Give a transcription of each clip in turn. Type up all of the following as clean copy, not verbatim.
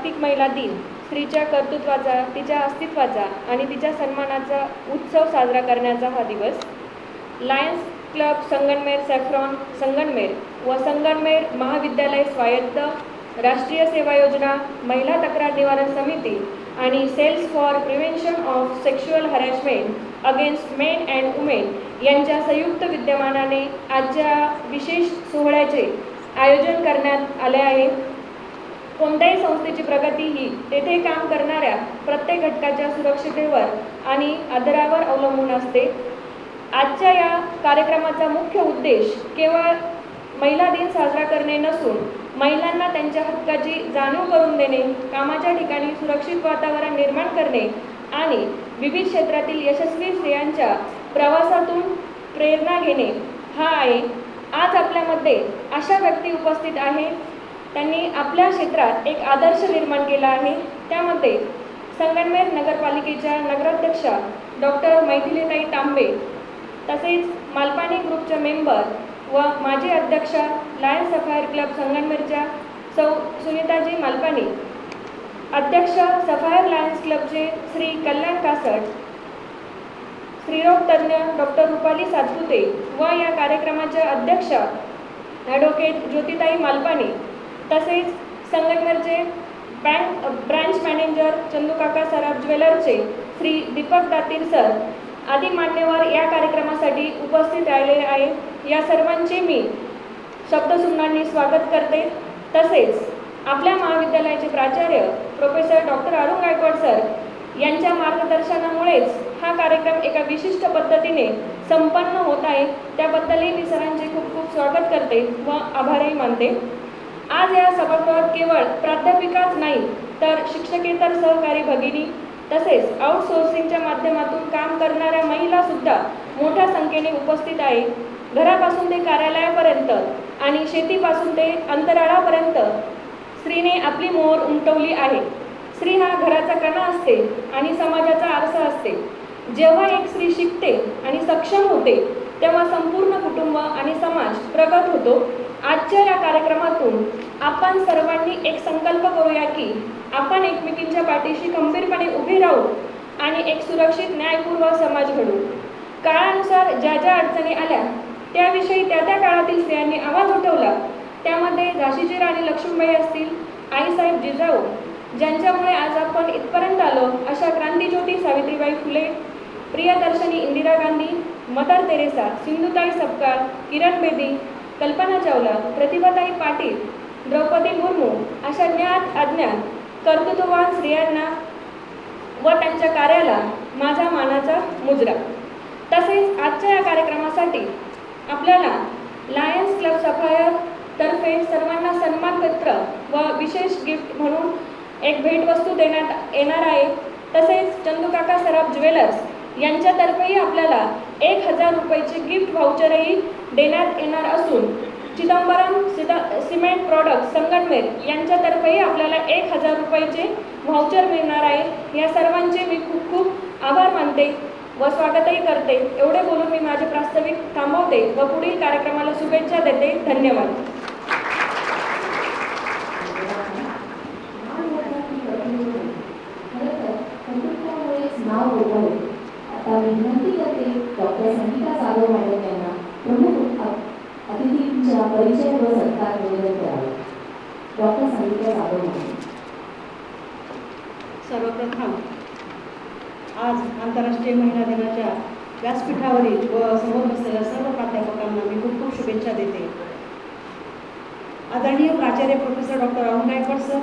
जागतिक महिला दिन स्त्रीच्या कर्तृत्वाचा, तिच्या अस्तित्वाचा आणि तिच्या सन्मानाचा उत्सव साजरा करण्याचा हा दिवस. Lions club Sangamner saffron Sangamner व संगमनेर महाविद्यालय स्वायत्त, राष्ट्रीय सेवा योजना, महिला तक्रार निवारण समिती आणि cell for prevention of sexual harassment against men and women यांच्या संयुक्त विद्यमानाने आजच्या विशेष सोहळ्याचे आयोजन करण्यात आले आहे. कोणत्याही संस्थेची प्रगती ही तेथे काम करणाऱ्या प्रत्येक घटकाच्या सुरक्षिततेवर आणि आदरावर अवलंबून असते. आजच्या या कार्यक्रमाचा मुख्य उद्देश केवळ महिला दिन साजरा करणे नसून महिलांना त्यांच्या हक्काची जाणीव करून देणे, कामाच्या ठिकाणी सुरक्षित वातावरण निर्माण करणे आणि विविध क्षेत्रातील यशस्वी स्त्रियांच्या प्रवासातून प्रेरणा घेणे हा आहे. आज आपल्यामध्ये अशा व्यक्ती उपस्थित आहेत, त्यांनी आपल्या क्षेत्रात एक आदर्श निर्माण केला आहे. त्यामध्ये संगमनेर नगरपालिकेच्या नगराध्यक्षा डॉक्टर मैथिलीताई तांबे, तसेच मालपाणी ग्रुपच्या मेंबर व माजी अध्यक्षा लायन्स सफायर क्लब संगमनेरच्या सौ सुनीताजी मालपाणी, अध्यक्ष सफायर लायन्स क्लबचे श्री कल्याण कासट, स्त्रीरोग तज्ज्ञ डॉक्टर रुपाली सातपुते व या कार्यक्रमाच्या अध्यक्षा ॲडव्होकेट ज्योतिताई मालपाणी, तसेच संगमनेरचे ब्रांच मॅनेजर चंदूकाका सराफ ज्वेलर्सचे श्री दीपक दातीर सर आदी मान्यवर या कार्यक्रमासाठी उपस्थित राहिले आहेत. या सर्वांचे मी शब्दसुमनांनी स्वागत करते. तसेच आपल्या महाविद्यालयाचे प्राचार्य professor doctor Arun Gaikwad sir यांच्या मार्गदर्शनामुळेच हा कार्यक्रम एका विशिष्ट पद्धतीने संपन्न होत आहे. त्याबद्दलही मी सरांचे खूप खूप स्वागत करते व आभारही मानते. आज या सभागृहात केवळ प्राध्यापिकाच नाही तर शिक्षकेतर सहकारी भगिनी तसेच आउटसोर्सिंगच्या माध्यमातून काम करणाऱ्या महिलासुद्धा मोठ्या संख्येने उपस्थित आहे. घरापासून ते कार्यालयापर्यंत आणि शेतीपासून ते अंतराळापर्यंत स्त्रीने आपली मोहोर उमटवली आहे. स्त्री हा घराचा कणा असते आणि समाजाचा आरसा असते. जेव्हा एक स्त्री शिकते आणि सक्षम होते तेव्हा संपूर्ण कुटुंब आणि समाज प्रगत होतो. आजच्या या कार्यक्रमातून आपण सर्वांनी एक संकल्प करूया की आपण एकमेकींच्या पाठीशी खंबीरपणे उभे राहू आणि एक सुरक्षित न्यायपूर्व समाज घडवू. काळानुसार ज्या ज्या अडचणी आल्या त्याविषयी त्या त्या काळातील स्त्रियांनी आवाज उठवला. त्यामध्ये झाशीची राणी लक्ष्मीबाई असतील, आईसाहेब जिजाऊ ज्यांच्यामुळे आज आपण इथपर्यंत आलो, अशा क्रांतिज्योती सावित्रीबाई फुले, प्रियदर्शनी इंदिरा गांधी, मदर तेरेसा, सिंधुताई सपकाळ, किरण बेदी, कल्पना चावला, प्रतिभाताई पाटील, द्रौपदी मुर्मू अशा ज्ञात अज्ञात कर्तृत्ववान स्त्रियांना व त्यांच्या कार्याला माझा मानाचा मुजरा. तसेच आजच्या या कार्यक्रमासाठी आपल्याला लायन्स क्लब सफायर तर्फे सर्वांना सन्मानपत्र व विशेष गिफ्ट म्हणून एक भेटवस्तू देण्यात येणार आहे. तसेच चंदूकाका सराफ ज्वेलर्स यांच्यातर्फेही आपल्याला 1000 रुपयाचे गिफ्ट व्हाउचरही देण्यात येणार असून चिदंबरम सिमेंट प्रॉडक्ट संगमनेर यांच्यातर्फेही आपल्याला 1000 रुपयाचे व्हाउचर मिळणार आहे. या सर्वांचे मी खूप खूप आभार मानते व स्वागतही करते. एवढे बोलून मी माझे प्रास्ताविक थांबवते व पुढील कार्यक्रमाला शुभेच्छा देते. धन्यवाद. आता विनंती करते डॉक्टर संगीता जाधव मॅडम यांना प्रमुख अतिथींच्या परिचय व सत्कार निवेदन करावे. Doctor Sangeeta Jadhav madam. सर्वप्रथम आज आंतरराष्ट्रीय महिला दिनाच्या व्यासपीठावरील व समोर बसलेल्या सर्व प्राध्यापकांना मी खूप खूप शुभेच्छा देते. आदरणीय प्राचार्य professor doctor Arun Gaikwad sir,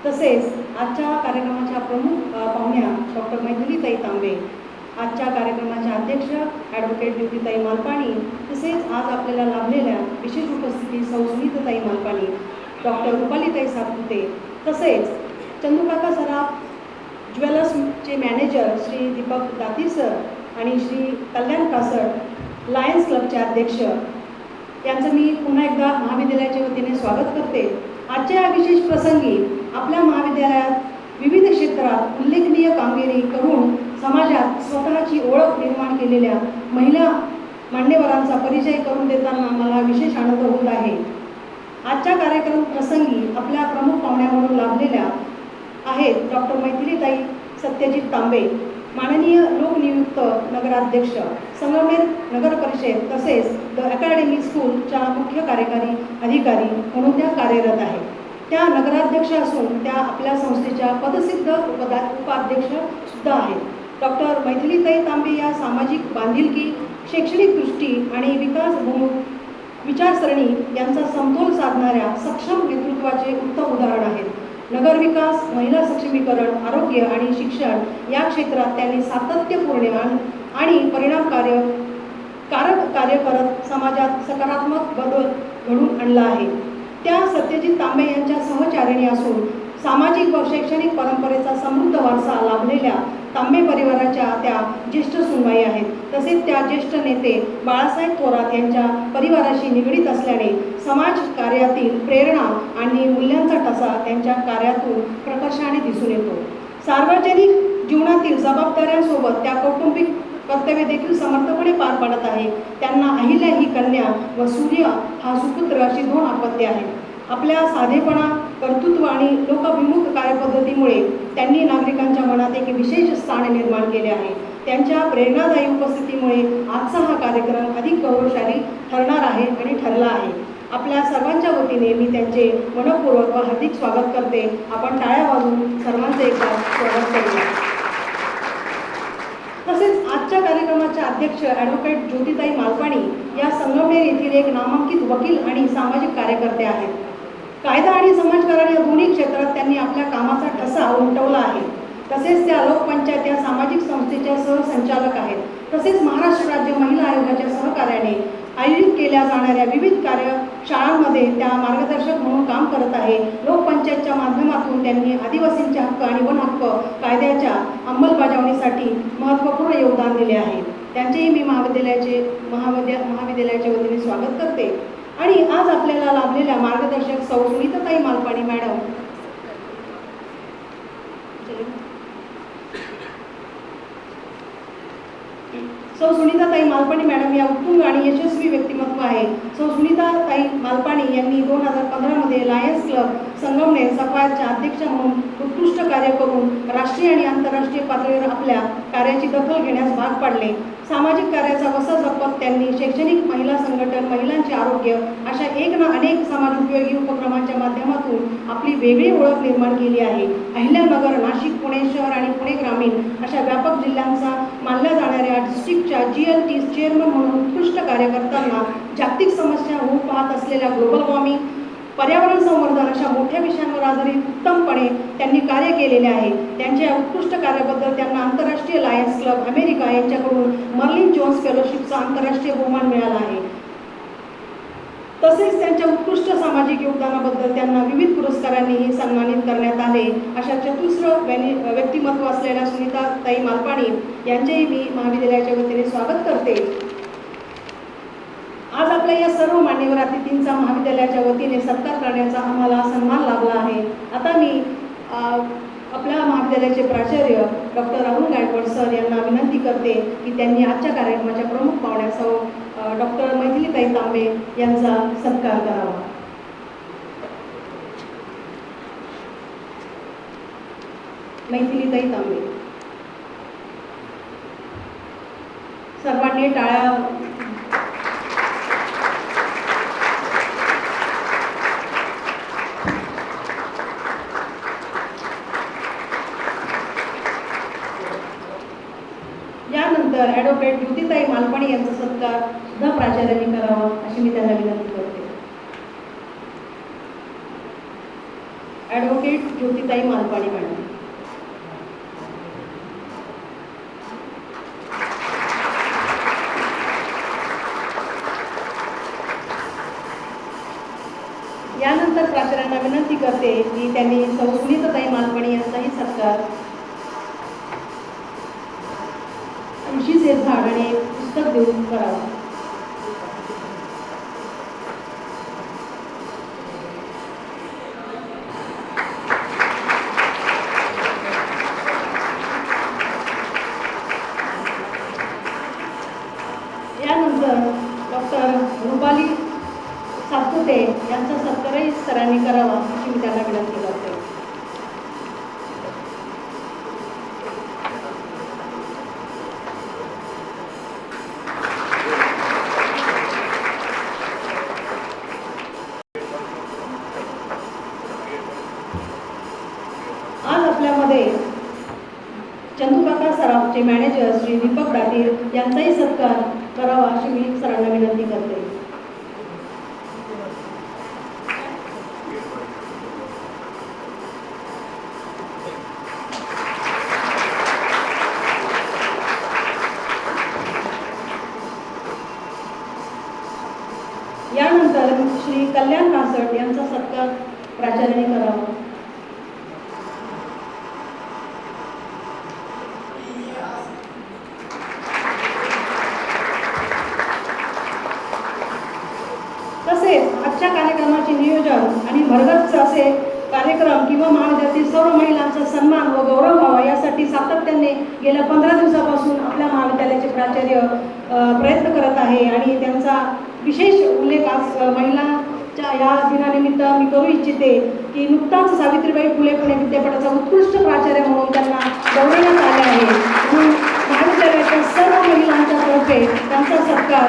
तसेच आजच्या कार्यक्रमाच्या प्रमुख पाहुण्या डॉक्टर मैथिलीताई तांबे, आजच्या कार्यक्रमाच्या अध्यक्ष ॲडव्होकेट ज्योतिताई मालपाणी, तसेच आज आपल्याला लाभलेल्या विशेष उपस्थिती सौ सुनीताताई मालपाणी, डॉक्टर रुपालीताई सातपुते, तसेच चंदूकाका सराफ ज्वेलर्सचे मॅनेजर श्री दीपक दातीर सर आणि श्री कल्याण कासट लायन्स क्लबचे अध्यक्ष यांचं मी पुन्हा एकदा महाविद्यालयाच्या वतीने स्वागत करते. आजच्या या विशेष प्रसंगी आपल्या महाविद्यालयात विविध क्षेत्रात उल्लेखनीय कामगिरी करून समाजात स्वतःची ओळख निर्माण केलेल्या महिला मान्यवरांचा परिचय करून देताना मला विशेष आनंद होत आहे. आजच्या कार्यक्रम प्रसंगी आपल्या प्रमुख पाहुण्या म्हणून लाभलेल्या आहेत डॉक्टर मैथिलीताई सत्यजित तांबे, माननीय लोकनियुक्त नगराध्यक्ष, संगमनेर नगर परिषद तसेच द अकॅडमी स्कूलच्या मुख्य कार्यकारी अधिकारी म्हणून त्या कार्यरत आहेत. त्या नगराध्यक्ष असून त्या आपल्या संस्थेच्या पदसिद्ध उपाध्यक्ष सुद्धा आहेत. डॉक्टर मैथिलीताई तांबे या सामाजिक बांधिलकी, शैक्षणिक दृष्टी आणि विचारसरणी यांचा समतोल साधणाऱ्या सक्षम नेतृत्वाचे उत्तम उदाहरण आहेत. नगरविकास, महिला सक्षमीकरण, आरोग्य आणि शिक्षण या क्षेत्रात त्यांनी सातत्यपूर्ण आणि परिणामकारक कार्य करत समाजात सकारात्मक बदल घडवून आणला आहे. त्या सत्यजित तांबे यांच्या सहचारिणी असून सामाजिक व शैक्षणिक परंपरेचा समृद्ध वारसा लाभलेल्या तांबे परिवाराच्या त्या ज्येष्ठ सुनबाई आहेत. तसेच त्या ज्येष्ठ नेते बाळासाहेब थोरात यांच्या परिवाराशी निगडीत असल्याने समाज कार्यातील प्रेरणा आणि मूल्यांचा ठसा त्यांच्या कार्यातून प्रकर्षाने दिसून येतो. सार्वजनिक जीवनातील जबाबदाऱ्यांसोबत त्या कौटुंबिक कर्तव्य देखील समर्थपणे पार पाडत आहे. त्यांना अहिल्या ही कन्या व सूर्य हा सुपुत्र अशी 2 अपत्ये आहेत. आपल्या साधेपणा, कर्तृत्व आणि लोकाभिमुख कार्यपद्धतीमुळे त्यांनी नागरिकांच्या मनात एक विशेष स्थान निर्माण केले आहे. त्यांच्या प्रेरणादायी उपस्थितीमुळे आजचा हा कार्यक्रम अधिक गौरवशाली ठरणार आहे आणि ठरला आहे. आपल्या सर्वांच्या वतीने मी त्यांचे मनपूर्वक व हार्दिक स्वागत करते. आपण टाळ्या वाजवून सर्वांचे एकदा स्वागत करूया. तसेच आजच्या कार्यक्रमाच्या अध्यक्ष ॲडव्होकेट ज्योतिताई मालपाणी या संगमनेर येथील एक नामांकित वकील आणि सामाजिक कार्यकर्ते आहेत. कायदा आणि समाजकारण या दोन्ही क्षेत्रात त्यांनी आपल्या कामाचा ठसा उमटवला आहे. तसेच त्या लोकपंचायत या सामाजिक संस्थेच्या सहसंचालक आहेत. तसेच महाराष्ट्र राज्य महिला आयोगाच्या सहकार्याने आयोजित केल्या जाणाऱ्या विविध कार्यशाळांमध्ये त्या मार्गदर्शक म्हणून काम करत आहे. लोकपंचायतच्या माध्यमातून त्यांनी आदिवासींचे हक्क आणि वन हक्क कायद्याच्या अंमलबजावणीसाठी महत्त्वपूर्ण योगदान दिले आहे. त्यांचेही मी महाविद्यालयाच्या वतीने स्वागत करते. आणि आज आपल्याला लाभलेल्या मार्गदर्शक सौ सुनीताताई मालपाणी मॅडम सौ सुनीताताई मालपाणी मॅडम या उत्तुंग आणि यशस्वी व्यक्तिमत्व आहे. सौ सुनीताताई मालपाणी यांनी 2015 मध्ये लायन्स क्लब संगमनेर सफायतच्या अध्यक्ष म्हणून उत्कृष्ट कार्य करून राष्ट्रीय आणि आंतरराष्ट्रीय पातळीवर आपल्या कार्याची दखल घेण्यास भाग पाडले. सामाजिक कार्याचा वसा जपत त्यांनी शैक्षणिक, महिला संघटन, महिलांचे आरोग्य अशा एक ना अनेक समाजोपयोगी उपक्रमांच्या माध्यमातून आपली वेगळी ओळख निर्माण केली आहे. अहिल्यानगर, नाशिक, पुणे शहर आणि पुणे ग्रामीण अशा व्यापक जिल्ह्यांचा मानल्या जाणाऱ्या डिस्ट्रिक्टच्या GLT चेअरमन म्हणून उत्कृष्ट कार्य करताना जागतिक समस्या होऊ पाहत असलेल्या ग्लोबल वॉर्मिंग, पर्यावरण संवर्धन अशा मोठ्या विषयांवर आधारित उत्तमपणे त्यांनी कार्य केलेले आहे. त्यांच्या या उत्कृष्ट कार्याबद्दल त्यांना आंतरराष्ट्रीय लायन्स क्लब अमेरिका यांच्याकडून मर्लिन जोन्स फेलोशिपचा आंतरराष्ट्रीय बहुमान मिळाला आहे. तसेच त्यांच्या उत्कृष्ट सामाजिक योगदानाबद्दल त्यांना विविध पुरस्कारांनीही सन्मानित करण्यात आले. अशा चतुस्र व्यक्तिमत्व असलेल्या सुनीताताई मालपाणी यांचेही मी महाविद्यालयाच्या वतीने स्वागत करते. आज आपल्या या सर्व मान्यवर अतिथींचा महाविद्यालयाच्या वतीने सत्कार करण्याचा आम्हाला सन्मान लाभला आहे. आता मी आपल्या महाविद्यालयाचे प्राचार्य डॉक्टर राहुल गायकवाड सर यांना विनंती करते की त्यांनी आजच्या कार्यक्रमाच्या प्रमुख पाहुण्या डॉक्टर मैथिलीताई तांबे यांचा सत्कार करावा. मैथिलीताई तांबे. सर्वांनी टाळ्या. यानंतर ॲडव्होकेट ज्योतिताई मालपाणी यांचा सत्कार सुद्धा प्राचार्यांनी करावा अशी मी त्यांना विनंती करते. ॲडव्होकेट ज्योतिताई मालपाणी मॅडम. यानंतर प्राचार्यांना विनंती करते की त्यांनी सौ सुनीताताई मालपाणी यांचाही सत्कार तुळशीचे झाड आणि एक पुस्तक देऊन करावा. यानंतर डॉक्टर रुपाली सातपुते यांचा सत्कारही सरांनी करावा अशी मी त्यांना विनंती करते. क्लबचे मॅनेजर श्री दीपक दातीर यांचाही सत्कार करावा अशी मी सरांना विनंती करते. यानंतर श्री कल्याण कासट यांचा सत्कार प्राचार्याने करावा. तसेच आजच्या कार्यक्रमाचे नियोजन आणि भरगच्च असे कार्यक्रम किंवा महाविद्यालयातील सर्व महिलांचा सन्मान व गौरव व्हावा यासाठी सातत्याने गेल्या 15 दिवसापासून आपल्या महाविद्यालयाचे प्राचार्य प्रयत्न करत आहे आणि त्यांचा विशेष उल्लेख आज महिलांच्या या दिनानिमित्त मी करू इच्छिते की नुकताच सावित्रीबाई फुले पुणे विद्यापीठाचा उत्कृष्ट प्राचार्य म्हणून त्यांना गौरवण्यात आले आहे. म्हणून महाविद्यालयाच्या सर्व महिलांच्या तर्फे त्यांचा सत्कार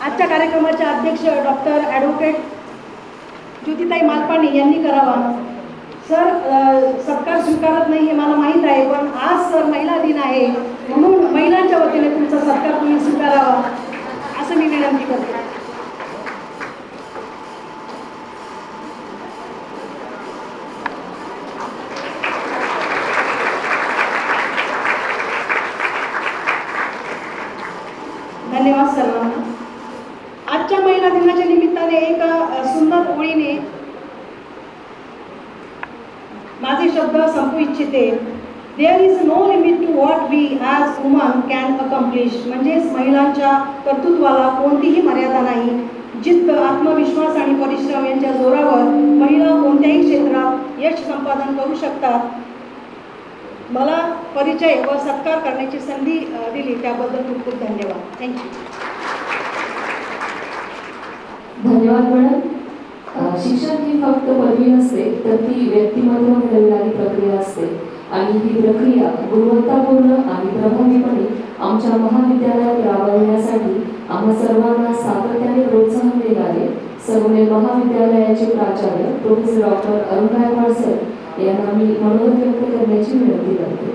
आजच्या कार्यक्रमाचे अध्यक्ष डॉक्टर ॲडव्होकेट ज्योतिताई मालपाणी यांनी करावा. सर सत्कार स्वीकारत नाही हे मला माहीत आहे, पण आज सर महिला दिन आहे म्हणून महिलांच्या वतीने तुमचा सत्कार तुम्ही स्वीकारावा असं मी विनंती करते. धन्यवाद सर्वांना. आजच्या महिला दिनाच्या निमित्ताने एका सुंदर ओळीने माझे शब्द संपू इच्छिते. There is no limit to what we as woman can accomplish. म्हणजेच महिलांच्या कर्तृत्वाला कोणतीही मर्यादा नाही. जिद्द, आत्मविश्वास आणि परिश्रम यांच्या जोरावर महिला कोणत्याही क्षेत्रात यश संपादन करू शकतात. मला परिचय व सत्कार करण्याची संधी दिली त्याबद्दल खूप खूप धन्यवाद. थँक्यू. धन्यवाद मॅडम. शिक्षण ही फक्त पदवी नसते, तर ती व्यक्तिमत्व घडवणारी प्रक्रिया असते आणि ही प्रक्रिया गुणवत्तापूर्ण आणि प्रभावीपणे आमच्या महाविद्यालयात राबवण्यासाठी आम्हा सर्वांना सातत्याने प्रोत्साहन देणारे सर्वने महाविद्यालयाचे प्राचार्य professor doctor Arun Gaikwad sir यांना मी मनोगत व्यक्त करण्याची विनंती करते.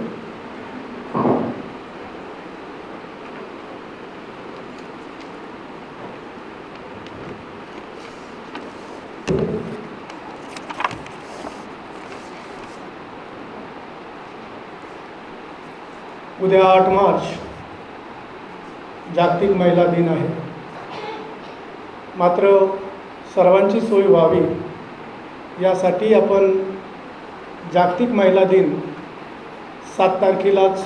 उद्या 8 मार्च जागतिक महिला दिन आहे. मात्र सर्वांची सोय व्हावी यासाठी आपण जागतिक महिला दिन 7 तारखेलाच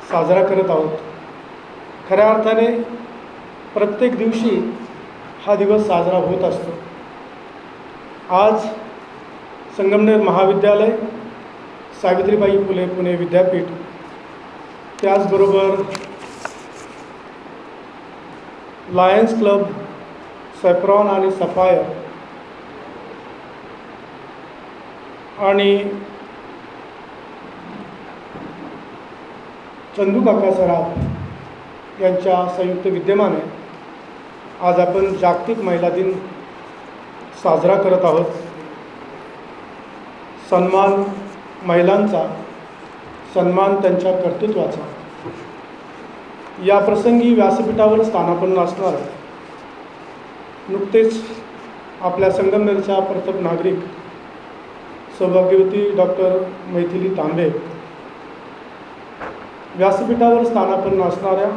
साजरा करत आहोत. खऱ्या अर्थाने प्रत्येक दिवशी हा दिवस साजरा होत असतो. आज संगमनेर महाविद्यालय, सावित्रीबाई फुले पुणे विद्यापीठ, त्याचबरोबर लायन्स क्लब, सॅफ्रॉन आणि सफायर आणि चंदू काका सराफ यांच्या संयुक्त विद्यमाने आज आपण जागतिक महिला दिन साजरा करत आहोत. सन्मान महिलांचा, सन्मान त्यांच्या कर्तृत्वाचा. या प्रसंगी व्यासपीठावर स्थानापन्न असणार नुकतेच आपल्या संगमनेरच्या प्रथम नागरिक सौभाग्यवती डॉक्टर मैथिली तांबे, व्यासपीठावर स्थानापन्न असणाऱ्या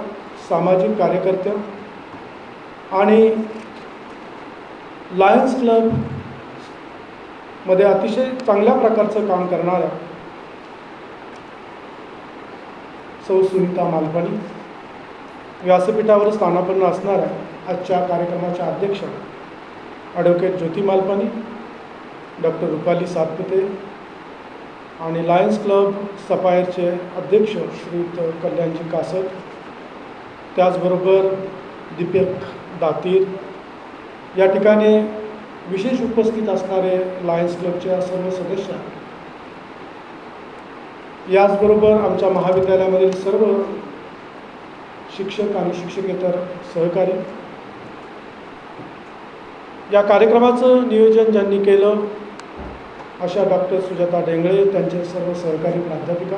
सामाजिक कार्यकर्त्या आणि लायन्स क्लबमध्ये अतिशय चांगल्या प्रकारचं काम करणाऱ्या सौ सुनीता मालपाणी, व्यासपीठावर स्थानापन्न असणाऱ्या आजच्या कार्यक्रमाच्या अध्यक्ष ॲडव्होकेट ज्योती मालपाणी, डॉक्टर रुपाली सातपुते आणि लायन्स क्लब सफायरचे अध्यक्ष श्रीयुत कल्याणजी कासट, त्याचबरोबर दीपक दातीर, या ठिकाणी विशेष उपस्थित असणारे लायन्स क्लबच्या सर्व सदस्य, याचबरोबर आमच्या महाविद्यालयामधील सर्व शिक्षक आणि शिक्षकेतर सहकारी. या कार्यक्रमाचं नियोजन ज्यांनी केलं अशा डॉक्टर सुजाता डेंगळे, त्यांचे सर्व सहकारी प्राध्यापिका,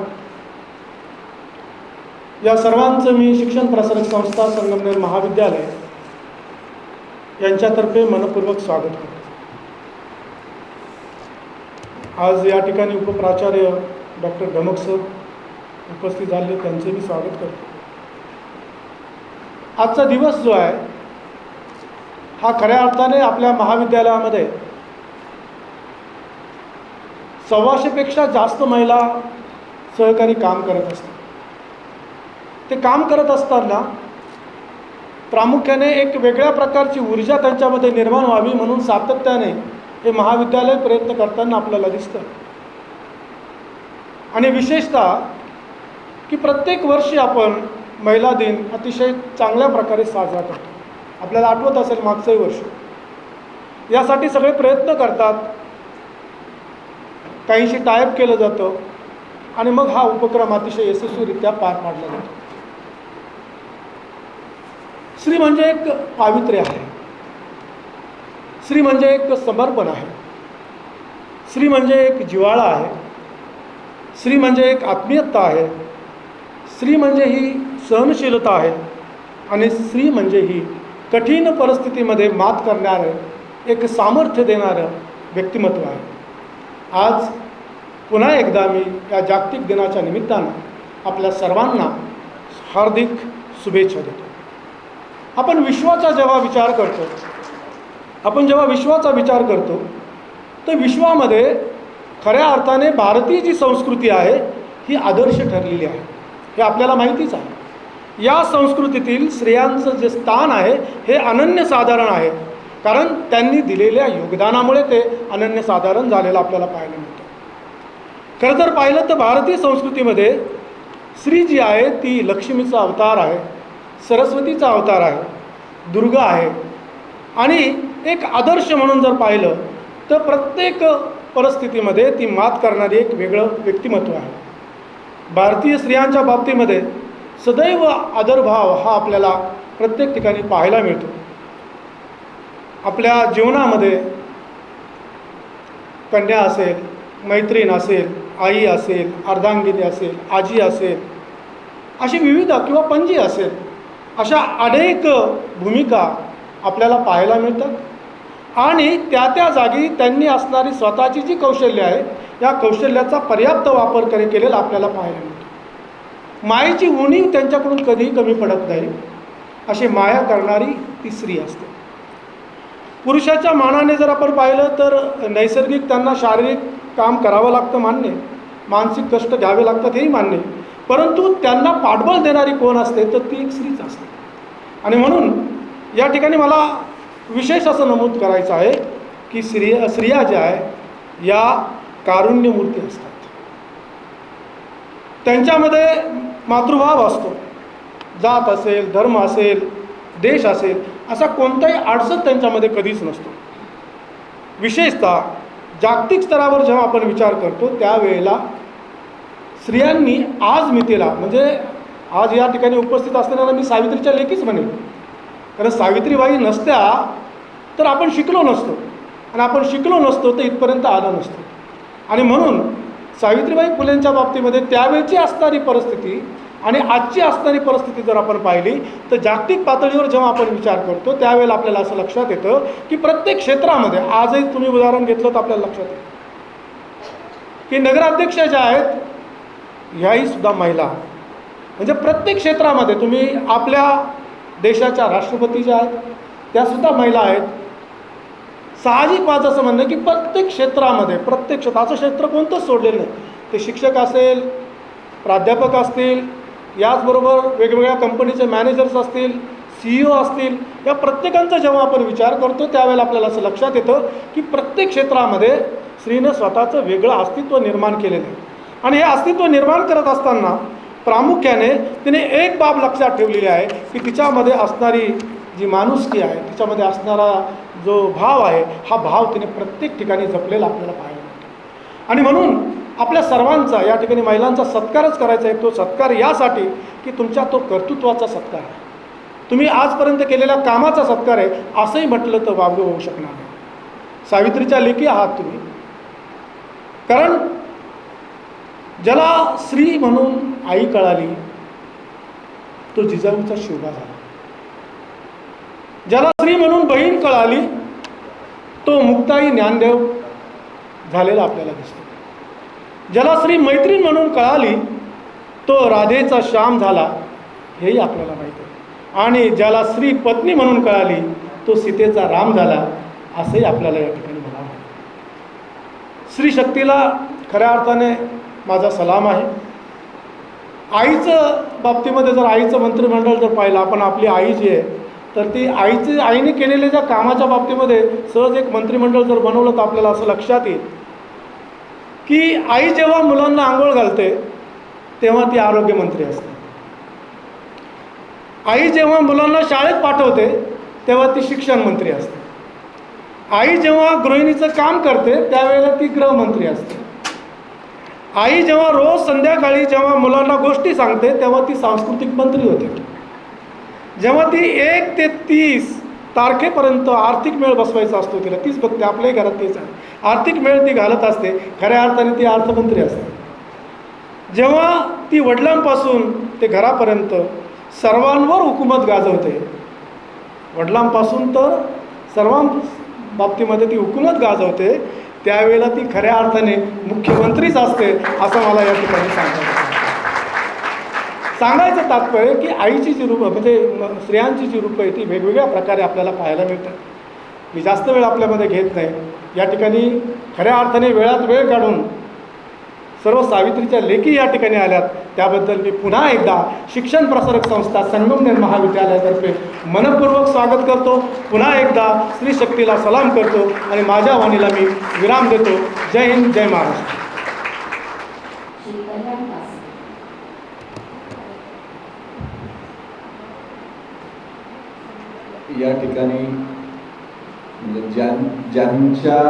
या सर्वांचं मी शिक्षण प्रसारक संस्था संगमनेर महाविद्यालय यांच्यातर्फे मनपूर्वक स्वागत करतो. आज या ठिकाणी उपप्राचार्य डॉक्टर ढमक सर उपस्थित झाले, त्यांचे मी स्वागत करतो. आजचा दिवस जो आहे हा खऱ्या अर्थाने आपल्या महाविद्यालयामध्ये 125पेक्षा जास्त महिला सहकारी काम करत असतात. ते काम करत असताना प्रामुख्याने एक वेगळ्या प्रकारची ऊर्जा त्यांच्यामध्ये निर्माण व्हावी म्हणून सातत्याने हे महाविद्यालय प्रयत्न करताना आपल्याला दिसतं. आणि विशेषतः की प्रत्येक वर्षी आपण महिला दिन अतिशय चांगल्या प्रकारे साजरा करतो. आपल्याला आठवत असेल मागचंही वर्ष यासाठी सगळे प्रयत्न करतात, काहीशी टायप केलं जातं आणि मग हा उपक्रम अतिशय यशस्वीरित्या पार पाडला जातो. स्त्री म्हणजे एक पावित्र्य आहे, स्त्री म्हणजे एक समर्पण आहे, स्त्री म्हणजे एक जिव्हाळा आहे, स्त्री म्हणजे एक आत्मीयता आहे, स्त्री म्हणजे ही सहनशीलता आहे आणि स्त्री म्हणजे ही कठीण परिस्थितीमध्ये मात करणारं एक सामर्थ्य देणारं व्यक्तिमत्व आहे. आज पुन्हा एकदा मी या जागतिक दिनाच्या निमित्तानं आपल्या सर्वांना हार्दिक शुभेच्छा देतो. आपण विश्वाचा जेव्हा विचार करतो तर विश्वामध्ये खऱ्या अर्थाने भारतीय जी संस्कृती आहे ही आदर्श ठरलेली आहे, हे आपल्याला माहितीच आहे. या संस्कृतीतील स्त्रियांचं जे स्थान आहे हे अनन्यसाधारण आहे, कारण त्यांनी दिलेल्या योगदानामुळे ते अनन्यसाधारण झालेलं आपल्याला पाहायला मिळतं. खरं तर पाहिलं तर भारतीय संस्कृतीमध्ये स्त्री जी आहे ती लक्ष्मीचा अवतार आहे, सरस्वतीचा अवतार आहे, दुर्गा आहे आणि एक आदर्श म्हणून जर पाहिलं तर प्रत्येक परिस्थितीमध्ये ती मात करणारी एक वेगळं व्यक्तिमत्व आहे. भारतीय स्त्रियांच्या बाबतीमध्ये सदैव आदरभाव हा आपल्याला प्रत्येक ठिकाणी पाहायला मिळतो. आपल्या जीवनामध्ये कन्या असेल, मैत्रीण असेल, आई असेल, अर्धांगिनी असेल, आजी असेल, अशी विविध किंवा पणजी असेल, अशा अनेक भूमिका आपल्याला पाहायला मिळतात आणि त्या जागी त्यांनी असणारी स्वतःची जी कौशल्य आहे या कौशल्याचा पर्याप्त वापर केलेला आपल्याला पाहायला मिळतो. मायेची उणीव त्यांच्याकडून कधीही कमी पडत नाही, अशी माया करणारी ती स्त्री असते. पुरुषाच्या मानाने जर आपण पाहिलं तर नैसर्गिक त्यांना शारीरिक काम करावं लागतं मान्य, मानसिक कष्ट घ्यावे लागतात हेही मान्य, परंतु त्यांना पाठबळ देणारी कोण असते तर ती एक स्त्रीच असते. आणि म्हणून या ठिकाणी मला विशेष असं नमूद करायचं आहे की स्त्रिया ज्या आहे या कारुण्यमूर्ती असतात. त्यांच्यामध्ये मातृभाव असतो. जात असेल, धर्म असेल, देश असेल, असा कोणताही अडसर त्यांच्यामध्ये कधीच नसतो. विशेषतः जागतिक स्तरावर जेव्हा आपण विचार करतो त्यावेळेला स्त्रियांनी आज मितीला, म्हणजे आज या ठिकाणी उपस्थित असलेल्या मी सावित्रीच्या लेकीच म्हणेन, कारण सावित्रीबाई नसत्या तर आपण शिकलो नसतो आणि आपण शिकलो नसतो तर इथपर्यंत आलो नसतो. आणि म्हणून सावित्रीबाई फुलेंच्या बाबतीमध्ये त्यावेळची असणारी परिस्थिती आणि आजची असणारी परिस्थिती जर आपण पाहिली तर जागतिक पातळीवर जेव्हा आपण विचार करतो त्यावेळेला आपल्याला असं लक्षात येतं की प्रत्येक क्षेत्रामध्ये, आजही तुम्ही उदाहरण घेतलं तर आपल्याला लक्षात येतं की नगराध्यक्ष ज्या आहेत ह्याही सुद्धा महिला. म्हणजे प्रत्येक क्षेत्रामध्ये तुम्ही आपल्या देशाच्या राष्ट्रपती ज्या आहेत त्यासुद्धा महिला आहेत. साहजिक माझं असं म्हणणं की प्रत्येक क्षेत्रामध्ये, प्रत्येक असं क्षेत्र कोणतंच सोडलेलं नाही. ते शिक्षक असेल, प्राध्यापक असतील, याचबरोबर वेगवेगळ्या कंपनीचे मॅनेजर्स असतील, CEO असतील, या प्रत्येकांचा जेव्हा आपण विचार करतो त्यावेळेला आपल्याला असं लक्षात येतं की प्रत्येक क्षेत्रामध्ये स्त्रीनं स्वतःचं वेगळं अस्तित्व निर्माण केलेलं आहे. आणि हे अस्तित्व निर्माण करत असताना प्रामुख्याने तिने एक बाब लक्षात ठेवलेली आहे की तिच्यामध्ये असणारी जी माणुसकी आहे, तिच्यामध्ये असणारा जो भाव आहे, हा भाव तिने प्रत्येक ठिकाणी जपलेला आपल्याला पाहायला मिळतो. आणि म्हणून आपल्या सर्वांचा या ठिकाणी महिलांचा सत्कारच करायचा आहे. तो सत्कार यासाठी की तुमच्या तो कर्तृत्वाचा सत्कार आहे, तुम्ही आजपर्यंत केलेल्या कामाचा सत्कार आहे, असंही म्हटलं तर वावगं होऊ शकणार नाही. सावित्रीच्या लेकी आहात तुम्ही, कारण ज्याला स्त्री म्हणून आई कळाली तो जिजाऊचा शिवबा झाला. ज्याला स्त्री म्हणून बहीण कळाली तो मुक्ताई ज्ञानदेव झालेला आपल्याला दिसतो. ज्याला स्त्री मैत्रीण म्हणून कळाली तो राधेचा श्याम झाला हेही आपल्याला माहीत आहे. आणि ज्याला स्त्री पत्नी म्हणून कळाली तो सीतेचा राम झाला असंही आपल्याला या ठिकाणी म्हणावं. स्त्री शक्तीला खऱ्या अर्थाने माझा सलाम आहे. आईचं बाबतीमध्ये जर आईचं मंत्रिमंडळ जर पाहिलं आपण, आपली आई जी आहे तर ती आईने केलेल्या ज्या कामाच्या बाबतीमध्ये सहज एक मंत्रिमंडळ जर बनवलं तर आपल्याला असं लक्षात येईल की आई जेव्हा मुलांना आंघोळ घालते तेव्हा ती आरोग्यमंत्री असते. आई जेव्हा मुलांना शाळेत पाठवते तेव्हा ती शिक्षण मंत्री असते. आई जेव्हा गृहिणीचं काम करते त्यावेळेला ती गृहमंत्री असते. आई जेव्हा रोज संध्याकाळी जेव्हा मुलांना गोष्टी सांगते तेव्हा ती सांस्कृतिक मंत्री होते. जेव्हा ती 1 ते 30 तारखेपर्यंत आर्थिक मेळ बसवायचा असतो तिला, तीच बघते, आपल्याही घरात तेच आहे, आर्थिक मेळ ती घालत असते, खऱ्या अर्थाने ती अर्थमंत्री असते. जेव्हा ती वडिलांपासून ते घरापर्यंत सर्वांवर हुकूमत गाजवते, वडिलांपासून तर सर्वां बाबतीमध्ये ती हुकूमत गाजवते, त्यावेळेला ती खऱ्या अर्थाने मुख्यमंत्रीच असते असं मला या ठिकाणी सांगायचं तात्पर्य की आईची जी रूपं म्हणजे स्त्रियांची जी रूपं आहे ती वेगवेगळ्या प्रकारे आपल्याला पाहायला मिळतात. मी जास्त वेळ आपल्यामध्ये घेत नाही. या ठिकाणी खऱ्या अर्थाने वेळात वेळ काढून सर्व सावित्रीच्या लेखी या ठिकाणी आल्यात त्याबद्दल मी पुन्हा एकदा शिक्षण प्रसारक संस्था संगमनेर महाविद्यालयातर्फे मनपूर्वक स्वागत करतो. पुन्हा एकदा स्त्री शक्तीला सलाम करतो आणि माझ्या वाणीला मी विराम देतो. जय हिंद, जय महाराष्ट्र. श्री कल्याण दास. या ठिकाणी म्हणजे ज्यांच्या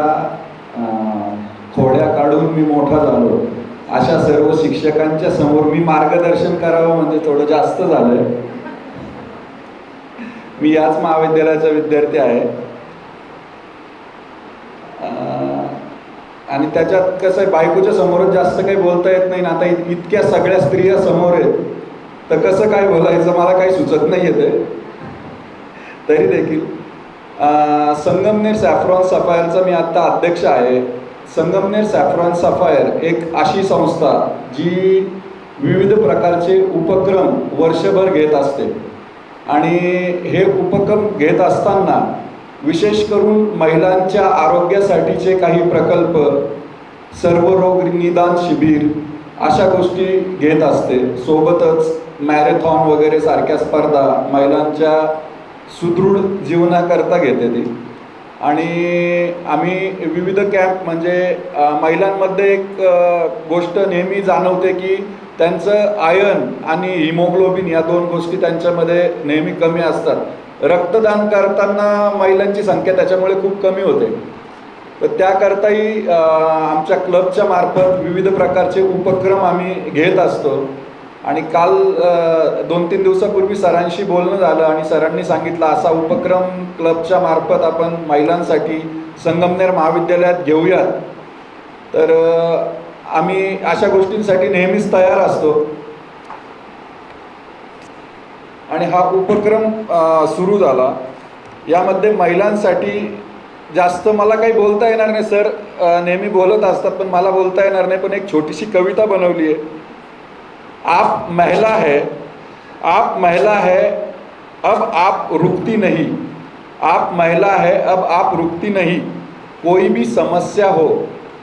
खोड्या काढून मी मोठा झालो अशा सर्व शिक्षकांच्या समोर मी मार्गदर्शन करावं म्हणजे थोडं जास्त झालंय. मी याच महाविद्यालयाचा विद्यार्थी आहे आणि त्याच्यात कसं आहे, बायकोच्या समोरच जास्त काही बोलता येत नाही ना. आता इतक्या सगळ्या स्त्रिया समोर आहेत तर कसं काय बोलायचं मला काही सुचत नाही येते. तरी देखील संगमनेर सॅफ्रॉन सफायरचा मी आत्ता अध्यक्ष आहे. संगमनेर सॅफ्रॉन सफायर एक अशी संस्था जी विविध प्रकारचे उपक्रम वर्षभर घेत असते आणि हे उपक्रम घेत असताना विशेष करून महिलांच्या आरोग्यासाठीचे काही प्रकल्प, सर्वरोग निदान शिबिर अशा गोष्टी घेत असते. सोबतच मॅरेथॉन वगैरे सारख्या स्पर्धा महिलांच्या सुदृढ जीवनाकरता घेते ती. आणि आम्ही विविध कॅम्प म्हणजे महिलांमध्ये एक गोष्ट नेहमी जाणवते की त्यांचं आयर्न आणि हिमोग्लोबिन या 2 गोष्टी त्यांच्यामध्ये नेहमी कमी असतात. रक्तदान करताना महिलांची संख्या त्याच्यामुळे खूप कमी होते. तर त्याकरताही आमच्या क्लबच्या मार्फत विविध प्रकारचे उपक्रम आम्ही घेत असतो. आणि काल 2-3 दिवसापूर्वी सरांशी बोलणं झालं आणि सरांनी सांगितलं असा उपक्रम क्लबच्या मार्फत आपण महिलांसाठी संगमनेर महाविद्यालयात घेऊयात. तर आम्ही अशा गोष्टींसाठी नेहमीच तयार असतो आणि हा उपक्रम सुरू झाला. यामध्ये महिलांसाठी जास्त मला काही बोलता येणार नाही, सर नेहमी बोलत असतात पण मला बोलता येणार नाही, पण एक छोटीशी कविता बनवली आहे. आप महिला है, आप महिला है, अब आप रुकती नहीं. आप महिला है, अब आप रुकती नहीं. कोई भी समस्या हो,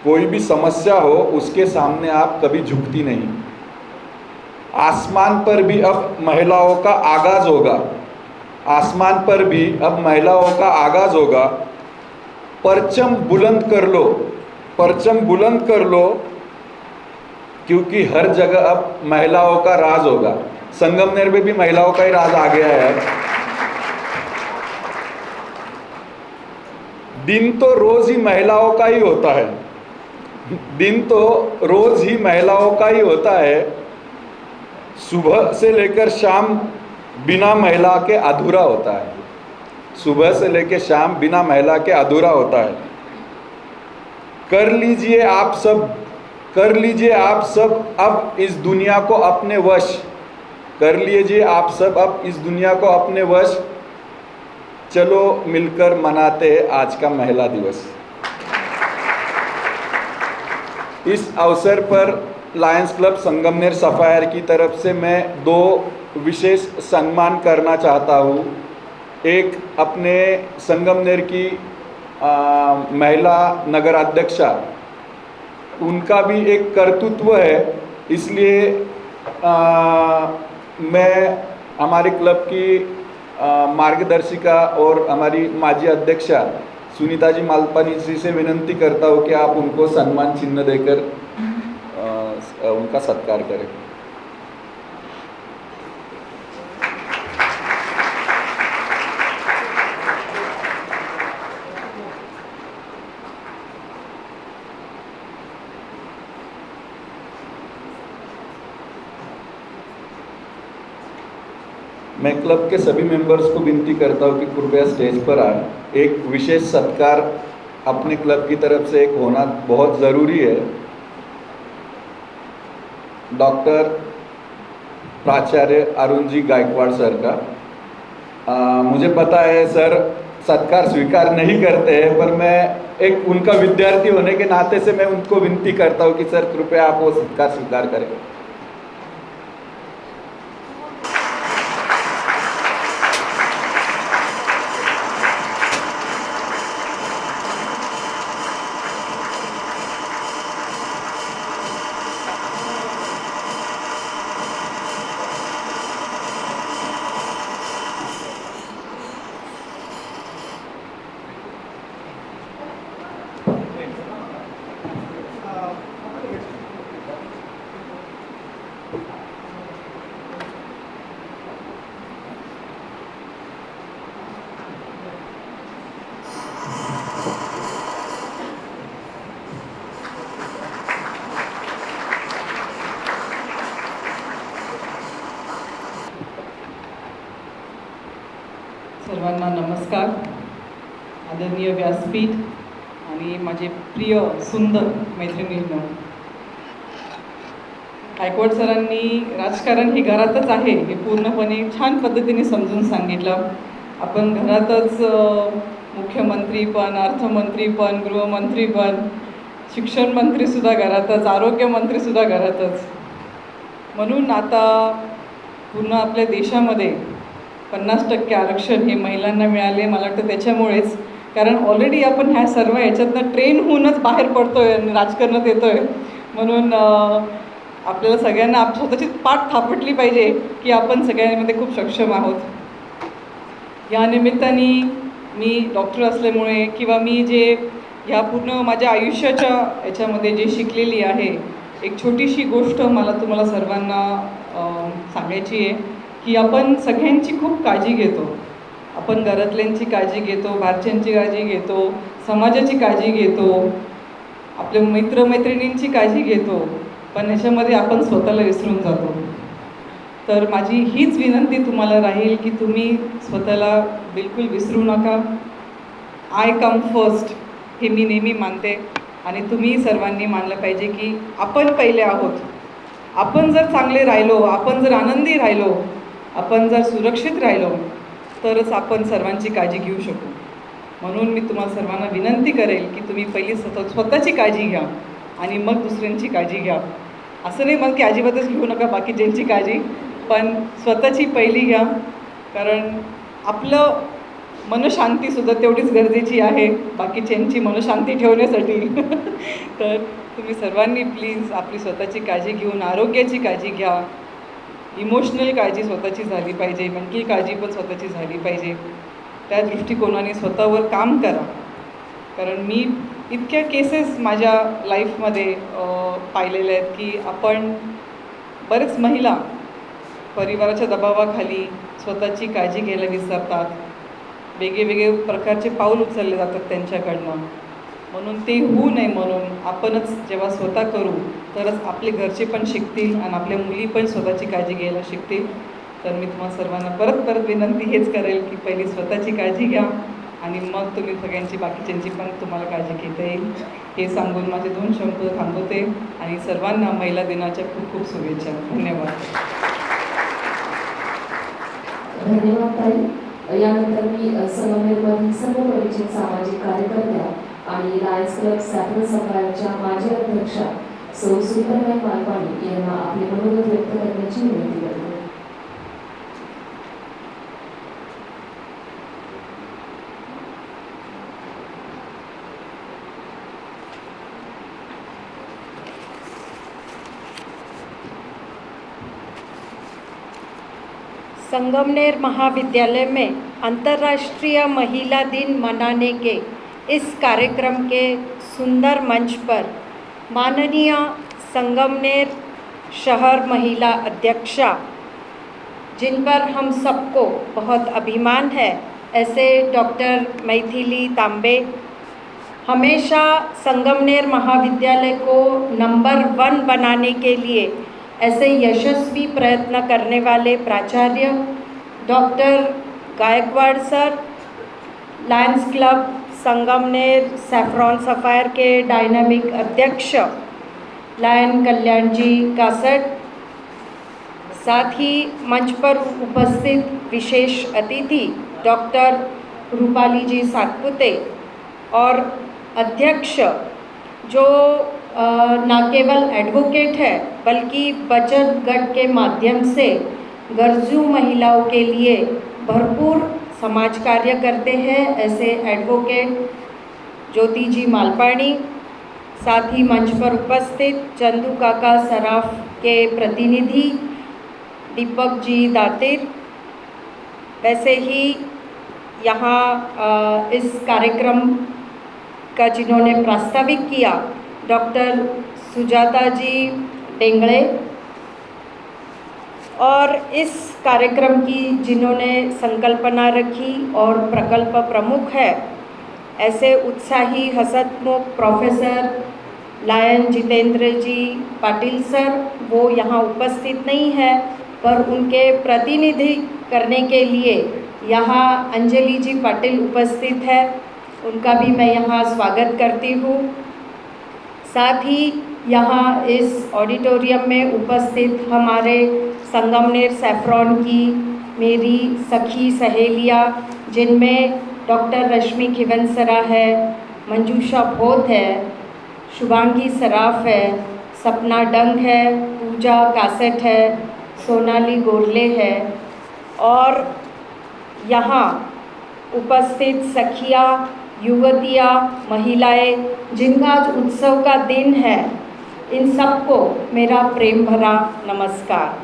कोई भी समस्या हो, उसके सामने आप कभी झुकती नहीं. आसमान पर भी अब महिलाओं का आगाज होगा. आसमान पर भी अब महिलाओं का आगाज होगा. परचम बुलंद कर लो, परचम बुलंद कर लो, क्योंकि हर जगह अब महिलाओं का राज होगा. संगमनेर में भी महिलाओं का ही राज आ गया है. दिन तो रोज ही महिलाओं का ही होता है. दिन तो रोज ही महिलाओं का ही होता है. सुबह से लेकर शाम बिना महिला के अधूरा होता है. सुबह से लेकर शाम बिना महिला के अधूरा होता है. कर लीजिए आप सब, कर लीजिए आप सब अब इस दुनिया को अपने वश. कर लीजिए आप सब अब इस दुनिया को अपने वश, चलो मिलकर मनाते हैं आज का महिला दिवस। इस अवसर पर लायंस क्लब संगमनेर सफायर की तरफ से मैं 2 विशेष सम्मान करना चाहता हूँ। एक अपने संगमनेर की महिला नगर अध्यक्षा, उनका भी एक कर्तृत्व है, इसलिए मैं हमारे क्लब की मार्गदर्शिका और हमारी माजी अध्यक्षा सुनीता जी मालपानी जी से विनंती करता हूँ कि आप उनको सम्मान चिन्ह देकर उनका सत्कार करें। मैं क्लब के सभी मेंबर्स को विनती करता हूँ कि कृपया स्टेज पर आए। एक विशेष सत्कार अपने क्लब की तरफ से एक होना बहुत ज़रूरी है। डॉक्टर प्राचार्य अरुण जी गायकवाड़ सर का मुझे पता है सर सत्कार स्वीकार नहीं करते हैं, पर मैं एक उनका विद्यार्थी होने के नाते से मैं उनको विनती करता हूँ कि सर कृपया आप वो सत्कार स्वीकार करें। सर्वांना नमस्कार। आदरणीय व्यासपीठ आणि माझे प्रिय सुंदर मैत्रिणींनो, गायकवाड सरांनी राजकारण हे घरातच आहे हे पूर्णपणे छान पद्धतीने समजून सांगितलं। आपण घरातच मुख्यमंत्री पण, अर्थमंत्री पण, गृहमंत्री पण, शिक्षण मंत्रीसुद्धा घरातच, आरोग्यमंत्रीसुद्धा घरातच। म्हणून आता पूर्ण आपल्या देशामध्ये 50% आरक्षण हे महिलांना मिळाले। मला वाटतं त्याच्यामुळेच, कारण ऑलरेडी आपण ह्या सर्व ह्याच्यातनं ट्रेन होऊनच बाहेर पडतो आहे आणि राजकारणात येतो आहे। म्हणून आपल्याला सगळ्यांना स्वतःची पाठ थापटली पाहिजे की आपण सगळ्यांमध्ये खूप सक्षम आहोत। या निमित्ताने मी डॉक्टर असल्यामुळे किंवा मी जे ह्या पूर्ण माझ्या आयुष्याच्या याच्यामध्ये जे शिकलेली आहे, एक छोटीशी गोष्ट मला तुम्हाला सर्वांना सांगायची आहे की आपण सगळ्यांची खूप काळजी घेतो। आपण घरातल्यांची काळजी घेतो, बाहेरच्यांची काळजी घेतो, समाजाची काळजी घेतो, आपल्या मित्रमैत्रिणींची काळजी घेतो, पण ह्याच्यामध्ये आपण स्वतःला विसरून जातो। तर माझी हीच विनंती तुम्हाला राहील की तुम्ही स्वतःला बिलकुल विसरू नका। आय कम फर्स्ट हे मी नेहमी मानते आणि तुम्ही सर्वांनी मानलं पाहिजे की आपण पहिले आहोत। आपण जर चांगले राहिलो, आपण जर आनंदी राहिलो, आपण जर सुरक्षित राहिलो तरच आपण सर्वांची काळजी घेऊ शकू। म्हणून मी तुम्हाला सर्वांना विनंती करेल की तुम्ही पहिली स्वतःची काळजी घ्या आणि मग दुसऱ्यांची काळजी घ्या। असं नाही मग की अजिबातच घेऊ नका बाकीच्यांची काळजी, पण स्वतःची पहिली घ्या, कारण आपलं मनशांतीसुद्धा तेवढीच गरजेची आहे बाकीच्यांची मनशांती ठेवण्यासाठी। तर तुम्ही सर्वांनी प्लीज आपली स्वतःची काळजी घेऊन आरोग्याची काळजी घ्या। इमोशनल काळजी स्वतःची झाली पाहिजे, मेंटल काळजी पण स्वतःची झाली पाहिजे। त्या दृष्टिकोनाने स्वतःवर काम करा, कारण मी इतक्या केसेस माझ्या लाईफमध्ये पाहिलेल्या आहेत की आपण बरेच महिला परिवाराच्या दबावाखाली स्वतःची काळजी घ्यायला विसरतात, वेगळे प्रकारचे पाऊल उचलले जातात त्यांच्याकडनं। म्हणून ते होऊ नये म्हणून आपणच जेव्हा स्वतः करू तरच आपले घरचे पण शिकतील आणि आपल्या मुली पण स्वतःची काळजी घ्यायला शिकतील। तर मी तुम्हाला सर्वांना परत विनंती हेच करेल की पहिली स्वतःची काळजी घ्या आणि मग तुम्ही सगळ्यांची बाकीच्यांची पण तुम्हाला काळजी घेता येईल। हे सांगून माझे 2 शब्द थांबवते आणि सर्वांना महिला दिनाच्या खूप खूप शुभेच्छा। धन्यवाद। धन्यवाद ताई. यानंतर मी संगमनेरमधील सर्व परिचित सामाजिक कार्यकर्त्या आणि लायन्स क्लब सॅफ्रॉन सफायरच्या माजी अध्यक्षा सौ सुंदरबाई मालपाणी यांना आपले मनोगत व्यक्त करण्याची विनंती करते. संगमनेर महाविद्यालय में अंतर्राष्ट्रीय महिला दिन मनाने के इस कार्यक्रम के सुंदर मंच पर माननीय संगमनेर शहर महिला अध्यक्षा, जिन पर हम सबको बहुत अभिमान है, ऐसे डॉक्टर मैथिली तांबे, हमेशा संगमनेर महाविद्यालय को नंबर 1 बनाने के लिए ऐसे यशस्वी प्रयत्न करने वाले प्राचार्य doctor Gaikwad sir, lions club Sangamner saffron sapphire के डायनामिक अध्यक्ष लायन कल्याण जी कासट, साथ ही मंच पर उपस्थित विशेष अतिथि डॉक्टर रूपाली जी सातपुते और अध्यक्ष जो न केवल एडवोकेट है बल्कि बचत गट के माध्यम से गरजू महिलाओं के लिए भरपूर समाज कार्य करते हैं, ऐसे एडवोकेट ज्योति जी मालपाणी, साथ ही मंच पर उपस्थित चंदू काका सराफ के प्रतिनिधि दीपक जी दातिर, वैसे ही यहाँ इस कार्यक्रम का जिन्होंने प्रास्ताविक किया डॉक्टर सुजाता जी डेंगड़े, और इस कार्यक्रम की जिन्होंने संकल्पना रखी और प्रकल्प प्रमुख है, ऐसे उत्साही हसतमुख प्रोफेसर लायन जितेंद्र जी पाटिल सर, वो यहाँ उपस्थित नहीं है पर उनके प्रतिनिधि करने के लिए यहाँ अंजलि जी पाटिल उपस्थित है, उनका भी मैं यहाँ स्वागत करती हूँ। साथ ही यहाँ इस ऑडिटोरियम में उपस्थित हमारे संगमनेर सैफ्रॉन की मेरी सखी सहेलियाँ, जिनमें डॉक्टर रश्मि खिवनसरा है, मंजूषा भोत है, शुभांगी सराफ है, सपना डंग है, पूजा कासेट है, सोनाली गोरले है, और यहाँ उपस्थित सखियाँ, युवतियाँ, महिलाएं, जिनका आज उत्सव का दिन है, इन सबको मेरा प्रेम भरा नमस्कार।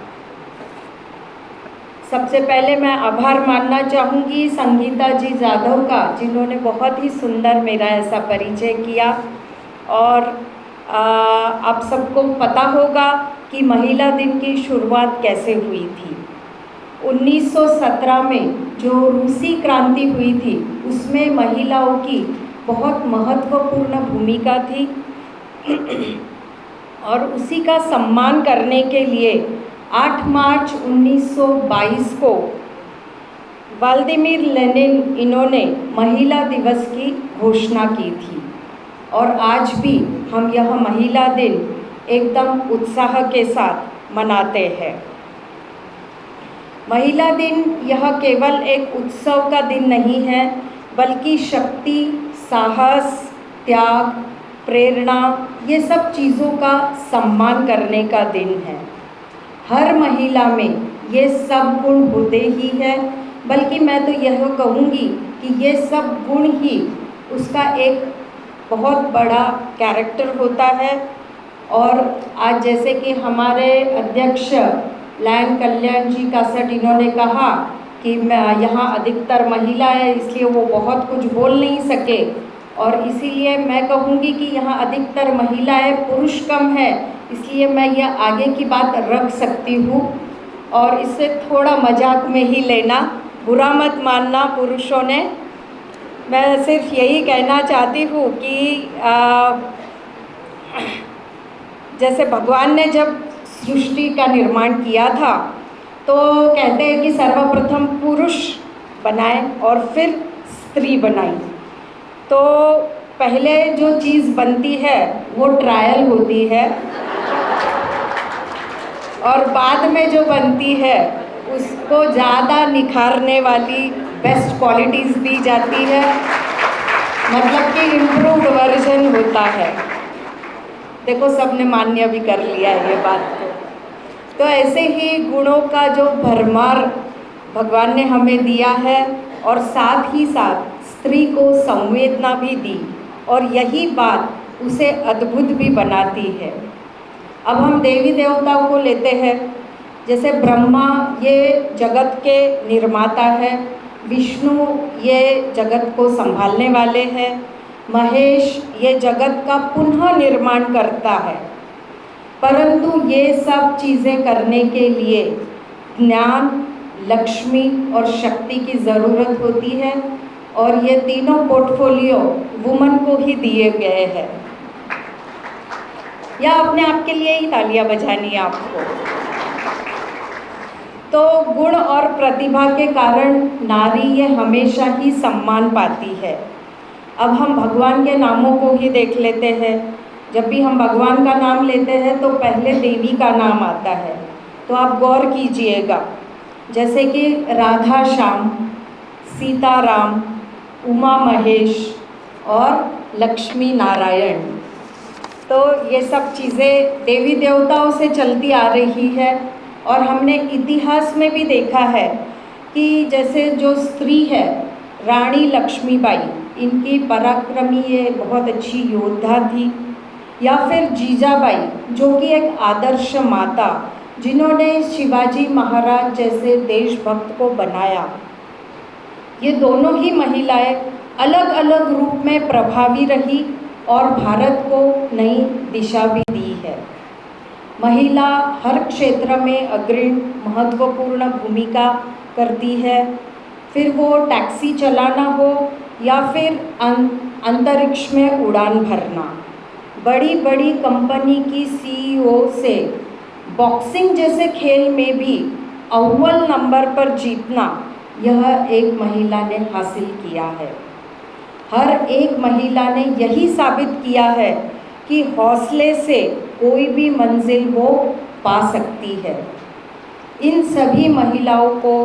सबसे पहले मैं आभार मानना चाहूँगी संगीता जी जाधव का, जिन्होंने बहुत ही सुंदर मेरा ऐसा परिचय किया। और आप सबको पता होगा कि महिला दिन की शुरुआत कैसे हुई थी। 1917 में जो रूसी क्रांति हुई थी, उसमें महिलाओं की बहुत महत्वपूर्ण भूमिका थी और उसी का सम्मान करने के लिए 8 मार्च 1922 को व्लादिमीर लेनिन इन्होंने महिला दिवस की घोषणा की थी, और आज भी हम यह महिला दिन एकदम उत्साह के साथ मनाते हैं। महिला दिन यह केवल एक उत्सव का दिन नहीं है, बल्कि शक्ति, साहस, त्याग, प्रेरणा, ये सब चीज़ों का सम्मान करने का दिन है। हर महिला में ये सब गुण होते ही है, बल्कि मैं तो यह कहूँगी कि ये सब गुण ही उसका एक बहुत बड़ा कैरेक्टर होता है। और आज जैसे कि हमारे अध्यक्ष लायन कल्याण जी कासट, इन्होंने कहा कि मैं यहाँ अधिकतर महिला है, इसलिए वो बहुत कुछ बोल नहीं सके, और इसीलिए मैं कहूँगी कि यहाँ अधिकतर महिलाएं, पुरुष कम है, इसलिए मैं यह आगे की बात रख सकती हूँ। और इससे थोड़ा मजाक में ही लेना, बुरा मत मानना पुरुषों ने। मैं सिर्फ यही कहना चाहती हूँ कि जैसे भगवान ने जब सृष्टि का निर्माण किया था, तो कहते हैं कि सर्वप्रथम पुरुष बनाए और फिर स्त्री बनाई। तो पहले जो चीज़ बनती है वो ट्रायल होती है, और बाद में जो बनती है उसको ज़्यादा निखारने वाली बेस्ट क्वालिटीज़ दी जाती है, मतलब कि इम्प्रूव्ड वर्जन होता है। देखो सबने मान्य भी कर लिया है ये बात को। तो ऐसे ही गुणों का जो भरमार भगवान ने हमें दिया है और साथ ही साथ स्त्री को संवेदना भी दी, और यही बात उसे अद्भुत भी बनाती है। अब हम देवी देवताओं को लेते हैं, जैसे ब्रह्मा ये जगत के निर्माता है, विष्णु ये जगत को संभालने वाले हैं, महेश ये जगत का पुनः निर्माण करता है। परंतु ये सब चीज़ें करने के लिए ज्ञान, लक्ष्मी और शक्ति की ज़रूरत होती है, और ये तीनों पोर्टफोलियो वुमन को ही दिए गए हैं। या अपने आप के लिए ही तालियां बजानी है आपको। तो गुण और प्रतिभा के कारण नारी ये हमेशा ही सम्मान पाती है। अब हम भगवान के नामों को ही देख लेते हैं। जब भी हम भगवान का नाम लेते हैं तो पहले देवी का नाम आता है। तो आप गौर कीजिएगा, जैसे कि राधा श्याम, सीताराम, उमा महेश और लक्ष्मी नारायण। तो ये सब चीज़ें देवी देवताओं से चलती आ रही है, और हमने इतिहास में भी देखा है कि जैसे जो स्त्री है रानी लक्ष्मीबाई, इनकी पराक्रमी ये बहुत अच्छी योद्धा थी, या फिर जीजाबाई जो कि एक आदर्श माता जिन्होंने शिवाजी महाराज जैसे देशभक्त को बनाया। ये दोनों ही महिलाएं अलग अलग रूप में प्रभावी रही और भारत को नई दिशा भी दी है। महिला हर क्षेत्र में अग्रणी महत्वपूर्ण भूमिका करती है, फिर वो टैक्सी चलाना हो या फिर अंतरिक्ष में उड़ान भरना। बड़ी बड़ी कंपनी की सीईओ से बॉक्सिंग जैसे खेल में भी अव्वल नंबर पर जीतना, यह एक महिला ने हासिल किया है। हर एक महिला ने यही साबित किया है कि हौसले से कोई भी मंजिल वो पा सकती है। इन सभी महिलाओं को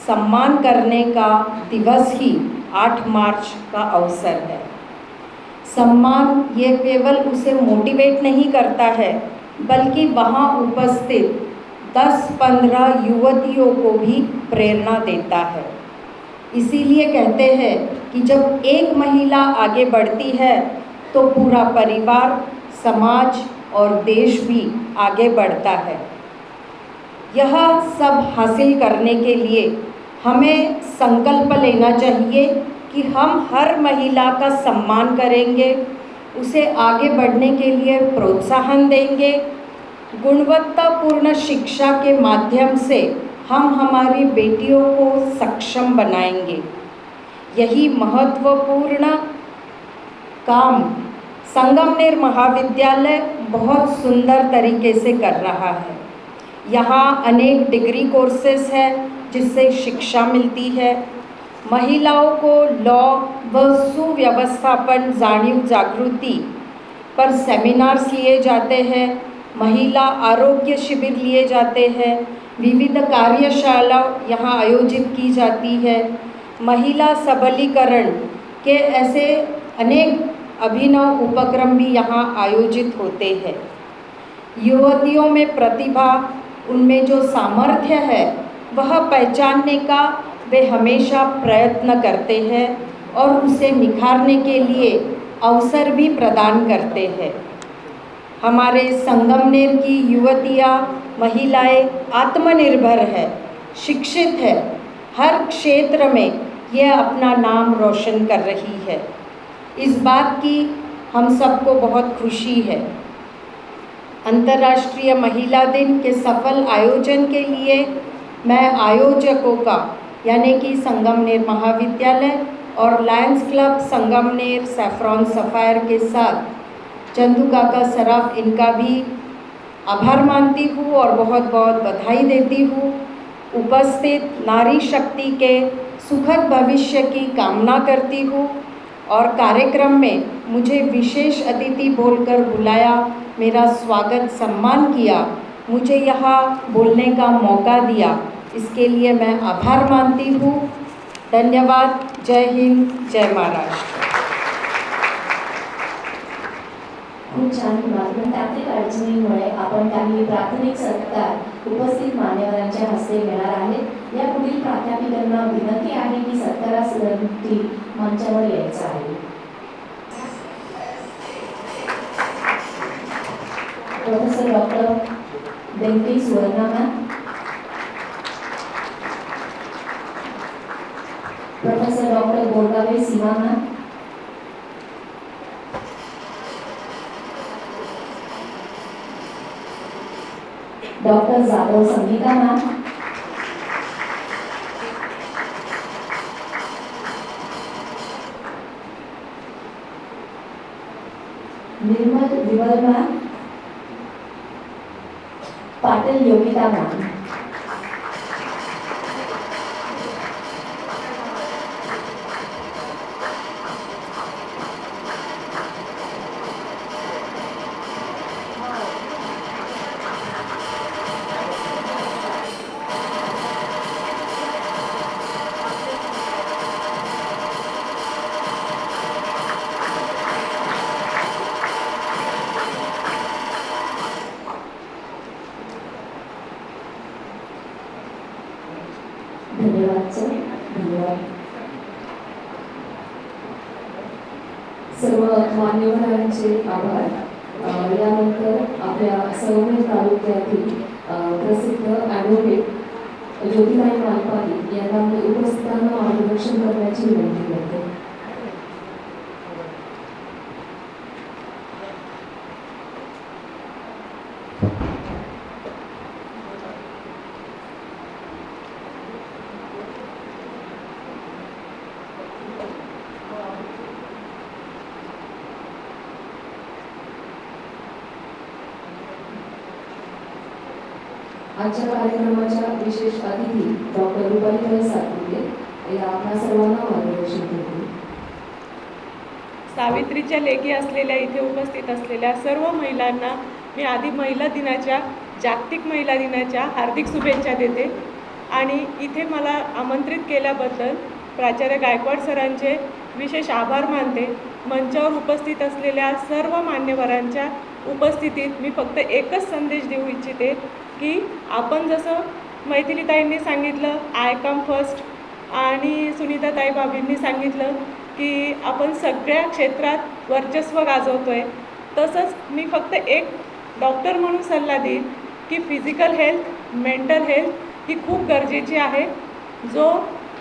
सम्मान करने का दिवस ही 8 मार्च का अवसर है। सम्मान ये केवल उसे मोटिवेट नहीं करता है, बल्कि वहाँ उपस्थित 10-15 युवतियों को भी प्रेरणा देता है। इसीलिए कहते हैं कि जब एक महिला आगे बढ़ती है तो पूरा परिवार, समाज और देश भी आगे बढ़ता है। यह सब हासिल करने के लिए हमें संकल्प लेना चाहिए कि हम हर महिला का सम्मान करेंगे, उसे आगे बढ़ने के लिए प्रोत्साहन देंगे। गुणवत्तापूर्ण शिक्षा के माध्यम से हम हमारी बेटियों को सक्षम बनाएंगे। यही महत्वपूर्ण काम संगमनेर महाविद्यालय बहुत सुंदर तरीके से कर रहा है। यहाँ अनेक डिग्री कोर्सेस हैं जिससे शिक्षा मिलती है। महिलाओं को लॉ व सुव्यवस्थापन जाणीव जागृति पर सेमिनार्स लिए जाते हैं, महिला आरोग्य शिविर लिए जाते हैं, विविध कार्यशाला यहाँ आयोजित की जाती है। महिला सबलीकरण के ऐसे अनेक अभिनव उपक्रम भी यहाँ आयोजित होते हैं। युवतियों में प्रतिभा, उनमें जो सामर्थ्य है वह पहचानने का वे हमेशा प्रयत्न करते हैं और उसे निखारने के लिए अवसर भी प्रदान करते हैं। हमारे संगमनेर की युवतियाँ, महिलाएं आत्मनिर्भर है, शिक्षित है, हर क्षेत्र में यह अपना नाम रोशन कर रही है। इस बात की हम सबको बहुत खुशी है। अंतर्राष्ट्रीय महिला दिन के सफल आयोजन के लिए मैं आयोजकों का यानी कि संगमनेर महाविद्यालय और lions club Sangamner saffron sapphire के साथ चंदू काका सराफ, इनका भी आभार मानती हूँ और बहुत बहुत बधाई देती हूँ। उपस्थित नारी शक्ति के सुखद भविष्य की कामना करती हूँ और कार्यक्रम में मुझे विशेष अतिथि बोलकर बुलाया, मेरा स्वागत सम्मान किया, मुझे यहाँ बोलने का मौका दिया, इसके लिए मैं आभार मानती हूँ। धन्यवाद। जय हिंद, जय महाराष्ट्र। खूप छान पण तांत्रिक अडचणींमुळे आपण काही प्राथमिक सत्कार उपस्थित मान्यवरांच्या हस्ते घेणार आहेत। या पुढील प्राध्यापकांना विनंती आहे की सत्कारासाठी मंचावर यायचं आहे। Professor doctor Benki Suvarna, professor doctor Borgave Seema, doctor Jadhav Sangeeta ma'am, Nirmal Vimal ma'am, Patil Yogita ma'am, धन्यवाद सर, धन्यवाद। सर्व मान्यवरांचे आभार। यानंतर आपल्या संगमेर तालुक्यातील प्रसिद्ध ॲडव्होकेट ज्योतिताई मालपानी यांना मी उपस्थितांना मार्गदर्शन करण्याची विनंती करते। आजच्या कार्यक्रमाच्या विशेष अतिथी डॉक्टर रुपालीताई सातपुते या आपल्या सर्वांना मार्गदर्शन करतील। सावित्रीच्या लेकी असलेल्या इथे उपस्थित असलेल्या सर्व महिलांना मी आधी महिला दिनाच्या, जागतिक महिला दिनाच्या हार्दिक शुभेच्छा देते आणि इथे मला आमंत्रित केल्याबद्दल प्राचार्य गायकवाड सरांचे विशेष आभार मानते। मंचावर उपस्थित असलेल्या सर्व मान्यवरांच्या उपस्थितीत मी फक्त एकच संदेश देऊ इच्छिते की आपण जसं मैथिलीताईंनी सांगितलं आय कम फर्स्ट आणि सुनीताताई बाबींनी सांगितलं की आपण सगळ्या क्षेत्रात वर्चस्व गाजवतो आहे, तसंच मी फक्त एक डॉक्टर म्हणून सल्ला देईन की फिजिकल हेल्थ, मेंटल हेल्थ ही खूप गरजेची आहे। जो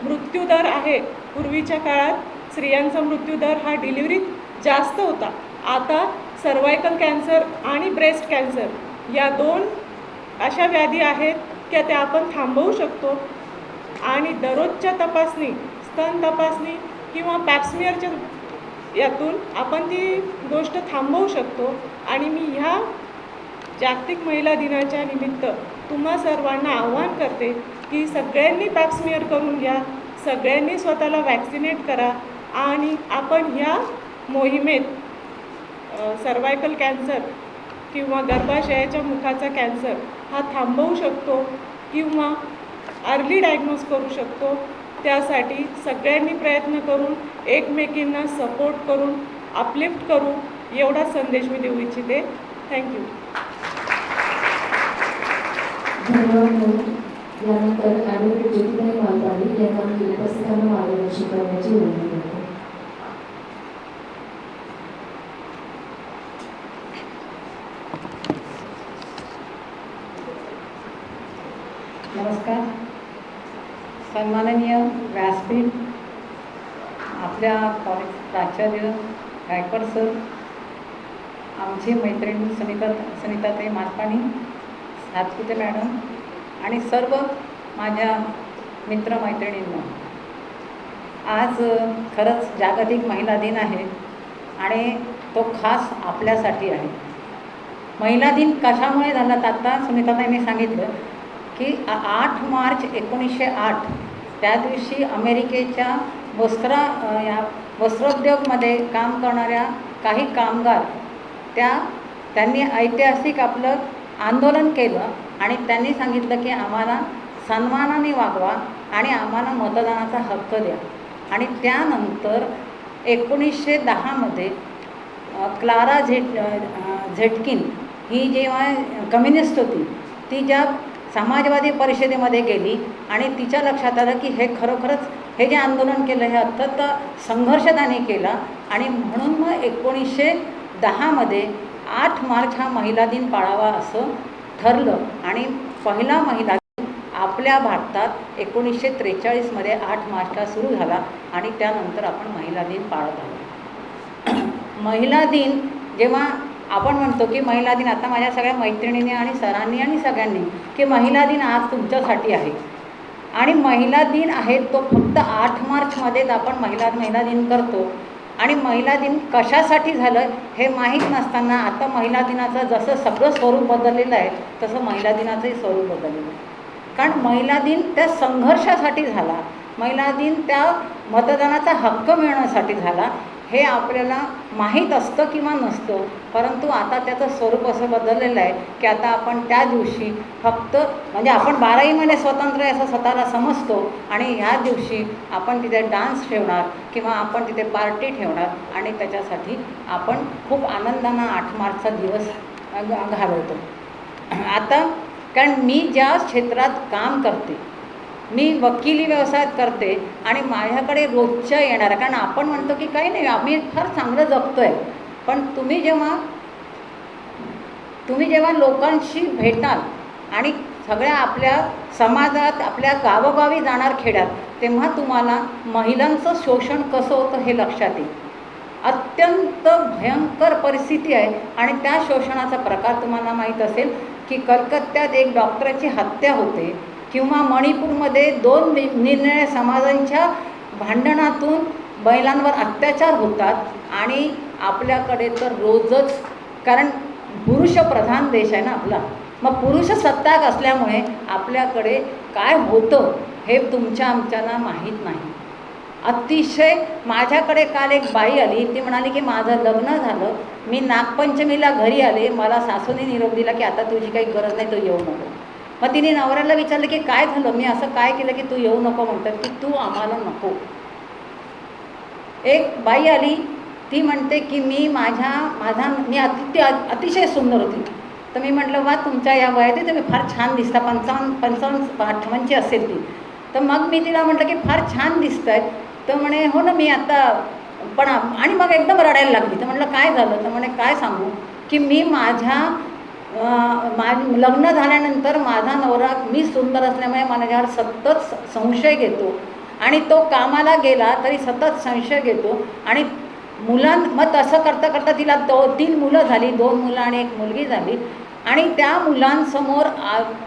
मृत्यूदर आहे, पूर्वीच्या काळात स्त्रियांचा मृत्यूदर हा डिलिव्हरीत जास्त होता, आता सर्वायकल कॅन्सर आणि ब्रेस्ट कॅन्सर या दोन अशा व्याधी आहेत की त्या आपण थांबवू शकतो आणि दररोजच्या तपासणी, स्तन तपासणी किंवा पॅप्समिअरच्या यातून आपण ती गोष्ट थांबवू शकतो। आणि मी ह्या जागतिक महिला दिनाच्या निमित्त तुम्हा सर्वांना आवाहन करते की सगळ्यांनी पॅप्समिअर करून घ्या, सगळ्यांनी स्वतःला वॅक्सिनेट करा आणि आपण ह्या मोहिमेत सर्वायकल कॅन्सर किंवा गर्भाशयाच्या मुखाचा कॅन्सर हा थांबवू शकतो किंवा अर्ली डायग्नोज करू शकतो। त्यासाठी सगळ्यांनी प्रयत्न करून एकमेकींना सपोर्ट करून अपलिफ्ट करू एवढा संदेश मी देऊ इच्छिते। थँक्यू। धन्यवाद। यानंतर ॲडव्होकेट ज्योतिताई मालपानी यांना मी उपस्थितांना मार्गदर्शन करण्याची विनंती करते। नमस्कार। सन्माननीय व्यासपीठ, आपल्या कॉलेज प्राचार्य गायकवाड सर, आमची मैत्रीण सुनीताताई मालपानी, सातपुते मॅडम आणि सर्व माझ्या मित्रमैत्रिणींना, आज खरंच जागतिक महिला दिन आहे आणि तो खास आपल्यासाठी आहे। महिला दिन कशामुळे झाला तर आता सुनीताताईंनी सांगितलं की 8 मार्च 1908 त्या दिवशी अमेरिकेच्या वस्त्रोद्योगमध्ये काम करणाऱ्या काही कामगार त्यांनी ऐतिहासिक आपलं आंदोलन केलं आणि त्यांनी सांगितलं की आम्हाला सन्मानाने वागवा आणि आम्हाला मतदानाचा हक्क द्या. आणि त्यानंतर 1910मध्ये क्लारा झेटकिन ही जेव्हा कम्युनिस्ट होती, ती ज्या समाजवादी परिषदेमध्ये गेली आणि तिच्या लक्षात आलं की हे खरोखरच हे जे आंदोलन केलं हे अत्यंत संघर्ष त्याने केला. आणि म्हणून मग 1910मध्ये 8 मार्च हा महिला दिन पाळावा असं ठरलं. आणि पहिला महिला दिन आपल्या भारतात 1943मध्ये 8 मार्चला सुरू झाला आणि त्यानंतर आपण महिला दिन पाळत आहोत. महिला दिन जेव्हा आपण म्हणतो की महिला दिन, आता माझ्या सगळ्या मैत्रिणींनी आणि सरांनी आणि सगळ्यांनी की महिला दिन आज तुमच्यासाठी आहे आणि महिला दिन आहे तो फक्त 8 मार्चमध्येच आपण महिला दिन करतो. आणि महिला दिन कशासाठी झालं हे माहीत नसताना आता महिला दिनाचं जसं सगळं स्वरूप बदललेलं आहे तसं महिला दिनाचंही स्वरूप बदललेलं आहे. कारण महिला दिन त्या संघर्षासाठी झाला, महिला दिन त्या मतदानाचा हक्क मिळवण्यासाठी झाला. हे आपल्याला माहीत असतं किंवा नसतं, परंतु आता त्याचं स्वरूप असं बदललेलं आहे की आता आपण त्या दिवशी फक्त म्हणजे आपण 12ही महिने स्वतंत्र आहे असं स्वतःला समजतो आणि ह्या दिवशी आपण तिथे डान्स ठेवणार किंवा आपण तिथे पार्टी ठेवणार आणि त्याच्यासाठी आपण खूप आनंदानं 8 मार्चचा दिवस घालवतो. आता कारण मी ज्या क्षेत्रात काम करते, मी वकिली व्यवसायात करते आणि माझ्याकडे रोजच्या येणार, कारण आपण म्हणतो की काही नाही आम्ही फार चांगलं जगतो आहे, पण तुम्ही जेव्हा लोकांशी भेटाल आणि सगळ्या आपल्या समाजात आपल्या गावोगावी जाणार खेड्यात, तेव्हा तुम्हाला महिलांचं शोषण कसं होतं हे लक्षात येईल. अत्यंत भयंकर परिस्थिती आहे आणि त्या शोषणाचा प्रकार तुम्हाला माहीत असेल की कलकत्त्यात एक डॉक्टराची हत्या होते किंवा मणिपूरमध्ये 2 निरनिराळ्या समाजांच्या भांडणातून महिलांवर अत्याचार होतात आणि आपल्याकडे तर रोजच, कारण पुरुषप्रधान देश आहे ना आपला, मग पुरुष सत्ताक असल्यामुळे आपल्याकडे काय होतं हे तुमच्या आमच्याला माहीत नाही. अतिशय माझ्याकडे काल एक बाई आली, ती म्हणाली की माझं लग्न झालं, मी नागपंचमीला घरी आले, मला सासूने निरोप दिला की आता तुझी काही गरज नाही, तू येऊ नको. मग तिने नवऱ्याला विचारलं की काय झालं, मी असं काय केलं की तू येऊ नको म्हणतात की तू आम्हाला नको. एक बाई आली, ती म्हणते की मी मी अतिशय सुंदर होती, तर मी म्हटलं वा तुमच्या या वयात तुम्ही फार छान दिसता, 55-58 असेल ती. तर मग मी तिला म्हटलं की फार छान दिसत आहेत. तर म्हणे हो ना मी आता पण, आणि मग एकदम रडायला लागली. तर म्हटलं काय झालं, तर म्हणे काय सांगू की मी लग्न झाल्यानंतर माझा नवरा मी सुंदर असल्यामुळे माझ्यावर सतत संशय घेतो आणि तो कामाला गेला तरी सतत संशय घेतो आणि मग तसं करता करता तिला 3 मुलं झाली, 2 मुलं आणि 1 मुलगी झाली. आणि त्या मुलांसमोर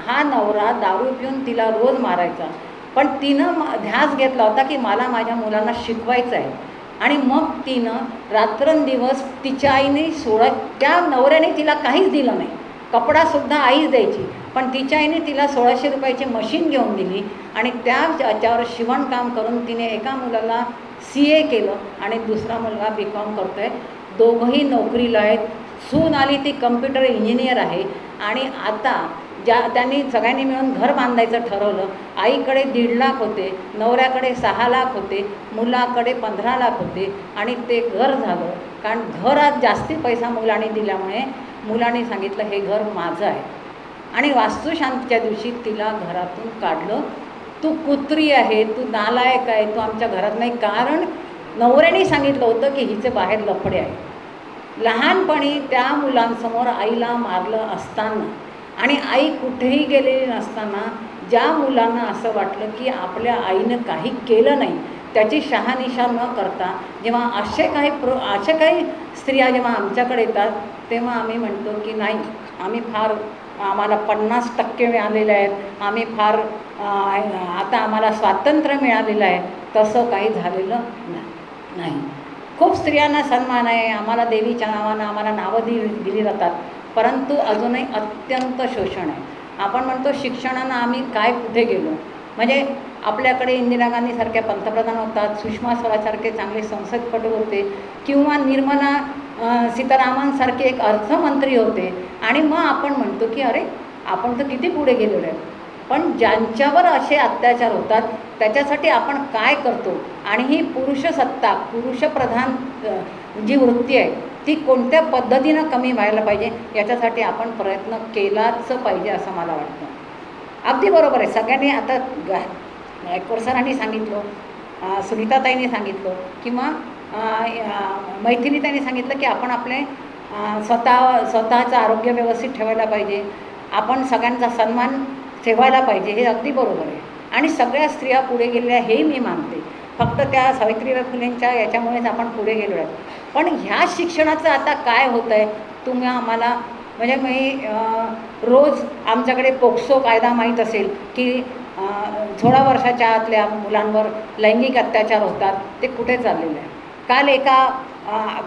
हा नवरा दारू पिऊन तिला रोज मारायचा, पण तिनं ध्यास घेतला होता की मला माझ्या मुलांना शिकवायचं आहे. आणि मग तिनं रात्रंदिवस तिच्या आईने त्या नवऱ्याने तिला काहीच दिलं नाही, कपडासुद्धा आईच द्यायची, पण तिच्या आईने तिला 1600 रुपयाची मशीन घेऊन दिली आणि त्याच्यावर शिवणकाम करून तिने एका मुलाला CA केलं आणि दुसरा मुलगा BCom करतो आहे. दोघंही नोकरीला आहेत. सून आली ती कम्प्युटर इंजिनियर आहे आणि आता त्यांनी सगळ्यांनी मिळून घर बांधायचं ठरवलं. आईकडे 1.5 लाख होते, नवऱ्याकडे 6 लाख होते, मुलाकडे 15 लाख होते आणि ते घर झालं. कारण घरात जास्ती पैसा मुलांनी दिल्यामुळे मुलांनी सांगितलं हे घर माझं आहे आणि वास्तुशांतीच्या दिवशी तिला घरातून काढलं. तू कुत्री आहे, तू नालायक आहे, तू आमच्या घरात नाही. कारण नवऱ्याने सांगितलं होतं की हिचे बाहेर लफडे आहे. लहानपणी त्या मुलांसमोर आईला मारलं असताना आणि आई कुठेही गेलेली नसताना ज्या मुलांना असं वाटलं की आपल्या आईनं काही केलं नाही, त्याची शहानिशा न करता जेव्हा असे काही स्त्रिया जेव्हा आमच्याकडे येतात तेव्हा आम्ही म्हणतो की नाही, आम्हाला 50% मिळालेले आहेत, आम्ही आता आम्हाला स्वातंत्र्य मिळालेलं आहे. तसं काही झालेलं नाही. खूप स्त्रियांना सन्मान आहे, आम्हाला देवीच्या नावानं आम्हाला नावं दिली जातात, परंतु अजूनही अत्यंत शोषण आहे. आपण म्हणतो शिक्षणानं आम्ही काय कुठे गेलो, म्हणजे आपल्याकडे इंदिरा गांधीसारख्या पंतप्रधान होतात, सुषमा स्वराजसारखे चांगले संसदपटू होते किंवा निर्मला सीतारामनसारखे एक अर्थमंत्री होते आणि मग आपण म्हणतो की अरे आपण तर किती पुढे गेलेलो आहे. पण ज्यांच्यावर असे अत्याचार होतात त्याच्यासाठी आपण काय करतो आणि ही पुरुषसत्ता पुरुषप्रधान जी वृत्ती आहे ती कोणत्या पद्धतीनं कमी व्हायला पाहिजे याच्यासाठी आपण प्रयत्न केलाच पाहिजे असं मला वाटतं. अगदी बरोबर आहे. सगळ्यांनी आता गायकवाड सरांनी सांगितलं, सुनीताताईंनी सांगितलं किंवा मैथिलीताईंनी सांगितलं की आपण आपले स्वतःचं आरोग्य व्यवस्थित ठेवायला पाहिजे, आपण सगळ्यांचा सन्मान ठेवायला पाहिजे. हे अगदी बरोबर आहे आणि सगळ्या स्त्रिया पुढे गेलेल्या हेही मी मानते. फक्त त्या सावित्रीबाई फुलेंच्या याच्यामुळेच आपण पुढे गेलो आहे. पण ह्या शिक्षणाचं आता काय होतं आहे तुम्ही आम्हाला म्हणजे मी रोज आमच्याकडे पोक्सो कायदा माहीत असेल की 16 वर्षाच्या आतल्या मुलांवर लैंगिक अत्याचार होतात, ते कुठे चाललेलं आहे.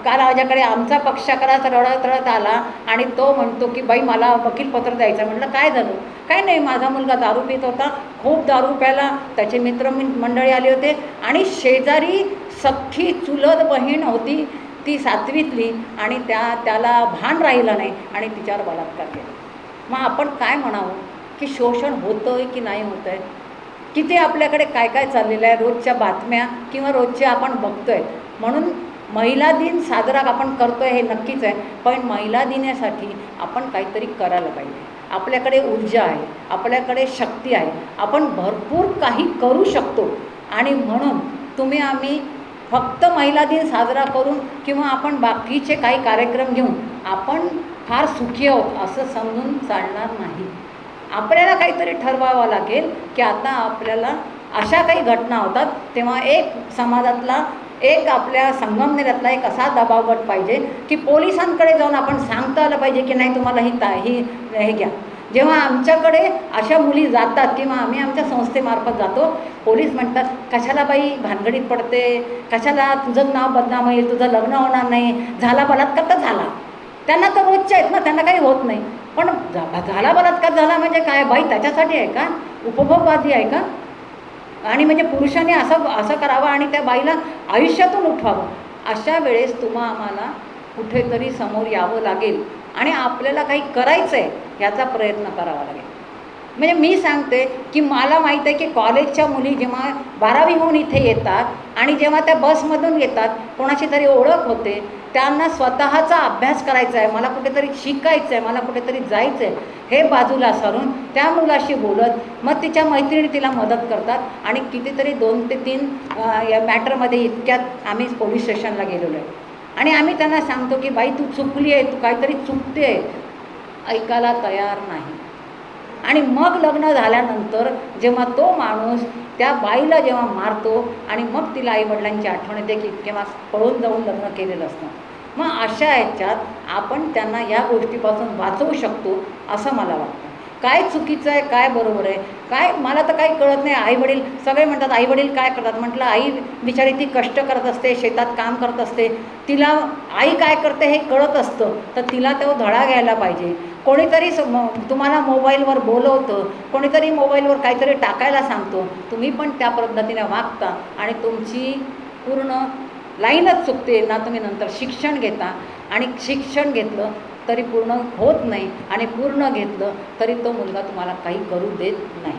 काल माझ्याकडे आमचा पक्षकाराचा रडत आला आणि तो म्हणतो की बाई मला वकीलपत्र द्यायचं. म्हटलं काय झालं? काय नाही, माझा मुलगा दारू पित होता, खूप दारू प्यायला, त्याचे मित्रमंडळी आले होते आणि शेजारी सख्खी चुलत बहीण होती ती 7वीतली आणि त्याला भान राहिलं नाही आणि तिच्यावर बलात्कार केला. मग आपण काय म्हणावं की शोषण होतं आहे की नाही होतं आहे? किती आपल्याकडे काय काय चाललेलं आहे रोजच्या बातम्या किंवा रोजच्या आपण बघतो आहे. म्हणून महिला दिन साजरा आपण करतो आहे हे नक्कीच आहे, पण महिला दिनासाठी आपण काहीतरी करायला पाहिजे. आपल्याकडे ऊर्जा आहे, आपल्याकडे शक्ती आहे, आपण भरपूर काही करू शकतो आणि म्हणून आम्ही फक्त महिला दिन साजरा करून किंवा आपण बाकीचे काही कार्यक्रम घेऊन आपण फार सुखी आहोत असं समजून चालणार नाही. आपल्याला काहीतरी ठरवावं लागेल की आता आपल्याला अशा काही घटना होतात तेव्हा एक समाजातला एक आपल्या संगमनेरातला एक असा दबाव गट पाहिजे की पोलिसांकडे जाऊन आपण सांगता आलं पाहिजे की नाही तुम्हाला हे घ्या. जेव्हा आमच्याकडे अशा मुली जातात किंवा आम्ही आमच्या संस्थेमार्फत जातो, पोलीस म्हणतात कशाला बाई भानगडीत पडते, कशाला तुझं नाव बदनाम होईल, तुझं लग्न होणार नाही, झाला बलात्कार तर झाला. त्यांना तर रोजच्या आहेत ना, त्यांना काही होत नाही. पण झाला बलात्कार झाला म्हणजे काय बाई त्याच्यासाठी आहे का? उपभोगवादी आहे का? आणि म्हणजे पुरुषाने असं करावं आणि त्या बाईला आयुष्यातून उठवावं. अशा वेळेस आम्हाला कुठेतरी समोर यावं लागेल आणि आपल्याला काही करायचं आहे ह्याचा प्रयत्न करावा लागेल. म्हणजे मी सांगते की मला माहीत आहे की कॉलेजच्या मुली जेव्हा 12वी होऊन इथे येतात आणि जेव्हा त्या बसमधून येतात कोणाची तरी ओळख होते, त्यांना स्वतःचा अभ्यास करायचा आहे, मला कुठेतरी शिकायचं आहे, मला कुठेतरी जायचं आहे, हे बाजूला सारून त्या मुलाशी बोलत मग तिच्या मैत्रिणी तिला मदत करतात आणि कितीतरी 2 ते 3 या मॅटरमध्ये इतक्यात आम्ही पोलीस स्टेशनला गेलेलो आहे आणि आम्ही त्यांना सांगतो की बाई तू चुकली आहे, तू काहीतरी चुकते आहे, ऐकायला तयार नाही. आणि मग लग्न झाल्यानंतर जेव्हा तो माणूस त्या बाईला जेव्हा मारतो आणि मग तिला आईवडिलांची आठवण येते की केव्हा पळून जाऊन लग्न केलेलं असतं. मग अशा ह्याच्यात आपण त्यांना या गोष्टीपासून वाचवू शकतो असं मला वाटतं. काय चुकीचं आहे, काय बरोबर आहे, काय मला तर काही कळत नाही. आईवडील सगळे म्हणतात आईवडील काय करतात, म्हटलं आई बिचारी ती कष्ट करत असते, शेतात काम करत असते, तिला आई काय करते हे कळत असतं, तर तिला तो धडा घ्यायला पाहिजे. कोणीतरी तुम्हाला मोबाईलवर बोलवतं, कोणीतरी मोबाईलवर काहीतरी टाकायला सांगतो, तुम्ही पण त्या पद्धतीने वागता आणि तुमची पूर्ण लाईनच चुकते ना. तुम्ही नंतर शिक्षण घेता आणि शिक्षण घेतलं तरी पूर्ण होत नाही आणि पूर्ण घेतलं तरी तो मुलगा तुम्हाला काही करू देत नाही.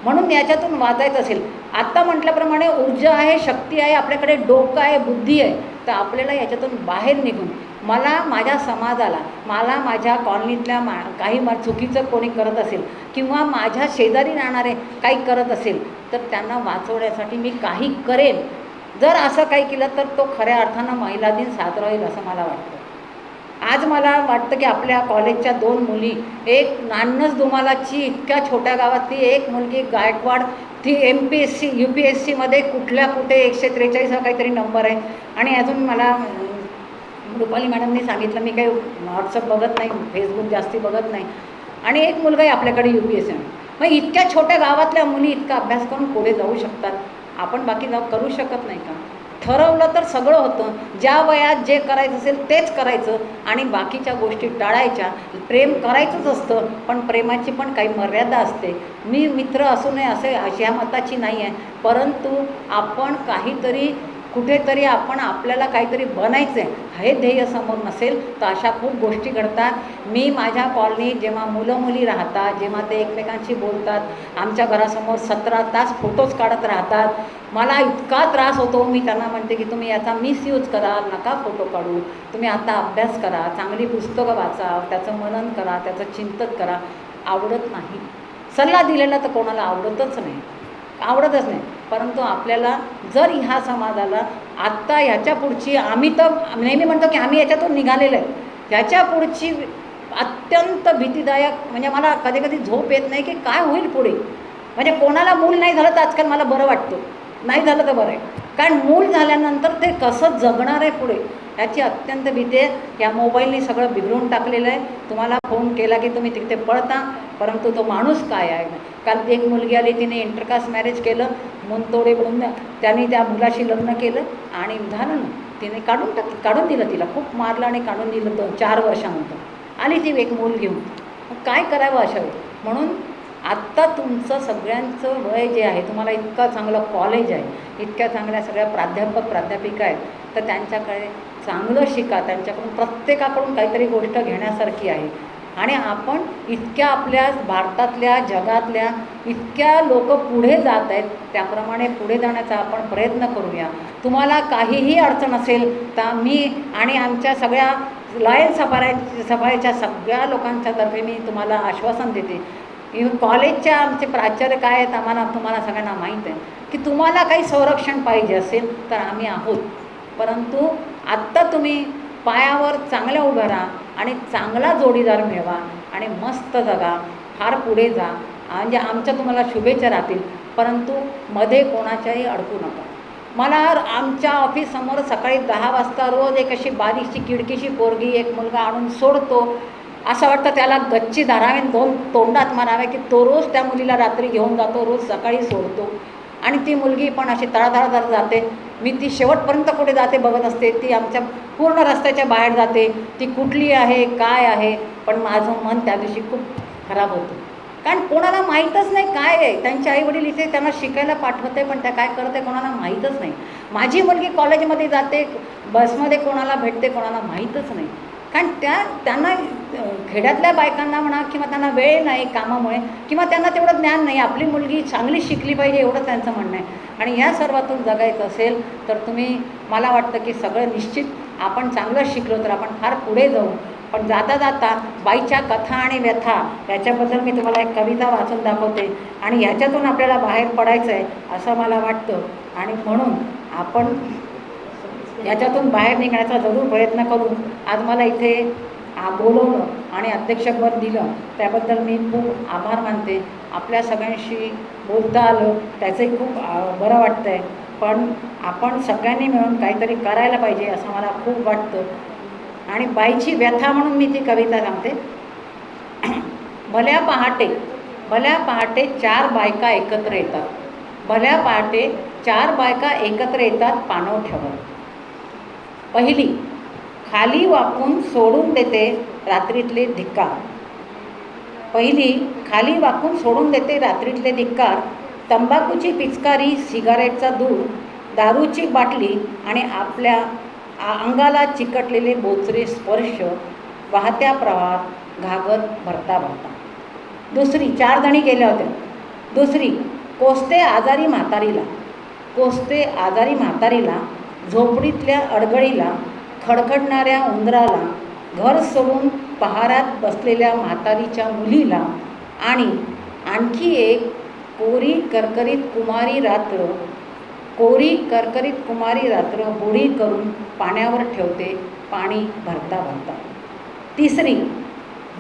म्हणून याच्यातून वाचायचं असेल, आत्ता म्हटल्याप्रमाणे ऊर्जा आहे, शक्ती आहे, आपल्याकडे डोकं आहे, बुद्धी आहे, तर आपल्याला याच्यातून बाहेर निघून मला माझ्या समाजाला, मला माझ्या कॉलनीतल्या काही चुकीचं कोणी करत असेल किंवा माझ्या शेजारी राहणारे काही करत असेल तर त्यांना वाचवण्यासाठी मी काही करेन. जर असं काही केलं तर तो खऱ्या अर्थानं महिला दिन साजरा होईल असं मला वाटतं. आज मला वाटतं की आपल्या कॉलेजच्या 2 मुली, एक नान्नज दुमालाची इतक्या छोट्या गावातली एक मुलगी गायकवाड, ती MPSC UPSCमध्ये कुठे 143 हा काहीतरी नंबर आहे आणि अजून मला रुपाली मॅडमनी सांगितलं, मी काही व्हॉट्सअप बघत नाही, फेसबुक जास्ती बघत नाही, आणि एक मुलगाही आपल्याकडे UPSC. मग इतक्या छोट्या गावातल्या मुली इतका अभ्यास करून पुढे जाऊ शकतात, आपण बाकी करू शकत नाही का? ठरवलं तर सगळं होतं. ज्या वयात जे करायचं असेल तेच करायचं आणि बाकीच्या गोष्टी टाळायच्या. प्रेम करायचंच असतं पण प्रेमाची पण काही मर्यादा असते. मी मित्र असू नये अशा मताची नाही आहे, परंतु आपण काहीतरी कुठेतरी आपण आपल्याला काहीतरी बनायचं आहे हे ध्येय समोर नसेल तर अशा खूप गोष्टी घडतात. मी माझ्या कॉलनीत जेव्हा मुलं मुली राहतात, जेव्हा ते एकमेकांशी बोलतात, आमच्या घरासमोर 17 तास फोटोज काढत राहतात, मला इतका त्रास होतो. मी त्यांना म्हणते की तुम्ही याचा मिसयूज करा, नका फोटो काढू, तुम्ही आता अभ्यास करा, चांगली पुस्तकं वाचा, त्याचं मनन करा, त्याचं चिंतन करा. आवडत नाही, सल्ला दिलेला तर कोणाला आवडतच नाही. परंतु आपल्याला जर ह्या समाजाला आत्ता ह्याच्या पुढची, आम्ही तर नेहमी म्हणतो की आम्ही याच्यातून निघालेलो आहे, ह्याच्या पुढची अत्यंत भीतीदायक, म्हणजे मला कधी कधी झोप येत नाही की काय होईल पुढे. म्हणजे कोणाला मूल नाही झालं तर आजकाल मला बरं वाटतं, नाही झालं तर बरं आहे, कारण मूल झाल्यानंतर ते कसं जगणार आहे पुढे ह्याची अत्यंत भीती आहे. या मोबाईलने सगळं बिघडून टाकलेलं आहे. तुम्हाला फोन केला की तुम्ही तिथे पळता, परंतु तो माणूस काय आहे. काल एक मुलगी आली, तिने इंटरकास्ट मॅरेज केलं, मुनतोडे म्हणून त्यांनी त्या मुलाशी लग्न केलं आणि झालं ना, तिने काढून दिलं, तिला खूप मारलं आणि काढून दिलं. 4 वर्षानंतर आली ती एक मूल घेऊन. मग काय करावं अशा वेळी. म्हणून आत्ता तुमचं सगळ्यांचं वय जे आहे, तुम्हाला इतकं चांगलं कॉलेज आहे, इतक्या चांगल्या सगळ्या प्राध्यापिका आहेत, तर त्यांच्याकडे चांगलं शिका, त्यांच्याकडून प्रत्येकाकडून काहीतरी गोष्ट घेण्यासारखी आहे. आणि आपण इतक्या आपल्या भारतातल्या, जगातल्या इतक्या लोक पुढे जात आहेत, त्याप्रमाणे पुढे जाण्याचा आपण प्रयत्न करूया. तुम्हाला काहीही अडचण असेल तर मी आणि आमच्या सगळ्या लायन सफाईच्या सगळ्या लोकांच्या तर्फे मी तुम्हाला आश्वासन देते. कॉलेजच्या आमचे प्राचार्य काय आहेत तुम्हाला सगळ्यांना माहीत आहे की तुम्हाला काही संरक्षण पाहिजे असेल तर आम्ही आहोत. परंतु आत्ता तुम्ही पायावर चांगल्या उभं राहा आणि चांगला जोडीदार मिळवा आणि मस्त जगा, फार पुढे जा. म्हणजे आमच्या तुम्हाला शुभेच्छा राहतील, परंतु मध्ये कोणाच्याही अडकू नका. मला आमच्या ऑफिससमोर सकाळी 10 वाजता रोज एक अशी बारीकशी किडकीशी पोरगी, एक मुलगा आणून सोडतो. असं वाटतं त्याला गच्ची धारावे, 2 तोंडात मारावे की तो रोज त्या मुलीला रात्री घेऊन जातो, रोज सकाळी सोडतो. आणि ती मुलगी पण अशी तळातळातळ जाते. मी ती शेवटपर्यंत कुठे जाते बघत असते. ती आमच्या पूर्ण रस्त्याच्या बाहेर जाते. ती कुठली आहे, काय आहे, पण माझं मन त्या दिवशी खूप खराब होतं. कारण कोणाला माहीतच नाही काय आहे. त्यांचे आईवडील इथे त्यांना शिकायला पाठवते, पण त्या काय करते कोणाला माहीतच नाही. माझी मुलगी कॉलेजमध्ये जाते, बसमध्ये कोणाला भेटते कोणाला माहीतच नाही. कारण त्यांना खेड्यातल्या बायकांना म्हणा किंवा त्यांना वेळ नाही कामामुळे, किंवा त्यांना तेवढं ज्ञान नाही. आपली मुलगी चांगली शिकली पाहिजे एवढं त्यांचं म्हणणं आहे. आणि ह्या सर्वातून जगायचं असेल तर तुम्ही, मला वाटतं की सगळं निश्चित आपण चांगलं शिकलो तर आपण फार पुढे जाऊ. पण जाता जाता बाईच्या कथा आणि व्यथा याच्याबद्दल मी तुम्हाला एक कविता वाचून दाखवते. आणि ह्याच्यातून आपल्याला बाहेर पडायचं आहे असं मला वाटतं. आणि म्हणून आपण याच्यातून बाहेर निघण्याचा जरूर प्रयत्न करू. आज मला इथे बोलवलं आणि अध्यक्षपद दिलं त्याबद्दल मी खूप आभार मानते. आपल्या सगळ्यांशी बोलता आलं त्याचंही खूप बरं वाटतं आहे. पण आपण सगळ्यांनी मिळून काहीतरी करायला पाहिजे असं मला खूप वाटतं. आणि बाईची व्यथा म्हणून मी ती कविता सांगते. भल्या पहाटे 4 बायका एकत्र येतात. भल्या पहाटे 4 बायका एकत्र येतात पाणवठ्यावर. पहिली खाली वाकून सोडून देते रात्रीतले धिक्कार. तंबाखूची पिचकारी, सिगारेटचा दूर, दारूची बाटली आणि आपल्या अंगाला चिकटलेले बोचरे स्पर्श, वाहत्या प्रवाहात घागर भरता. दुसरी, 4 जणी गेल्या होत्या. दुसरी, कोसते आजारी म्हातारीला, झोपडीतल्या अडगळीला, खडखडणाऱ्या उंदराला, घर सोडून पहारात बसलेल्या म्हातारीच्या मुलीला, आणि आणखी एक कोरी करकरीत कुमारी रात्र होडी करून पाण्यावर ठेवते पाणी भरता. तिसरी,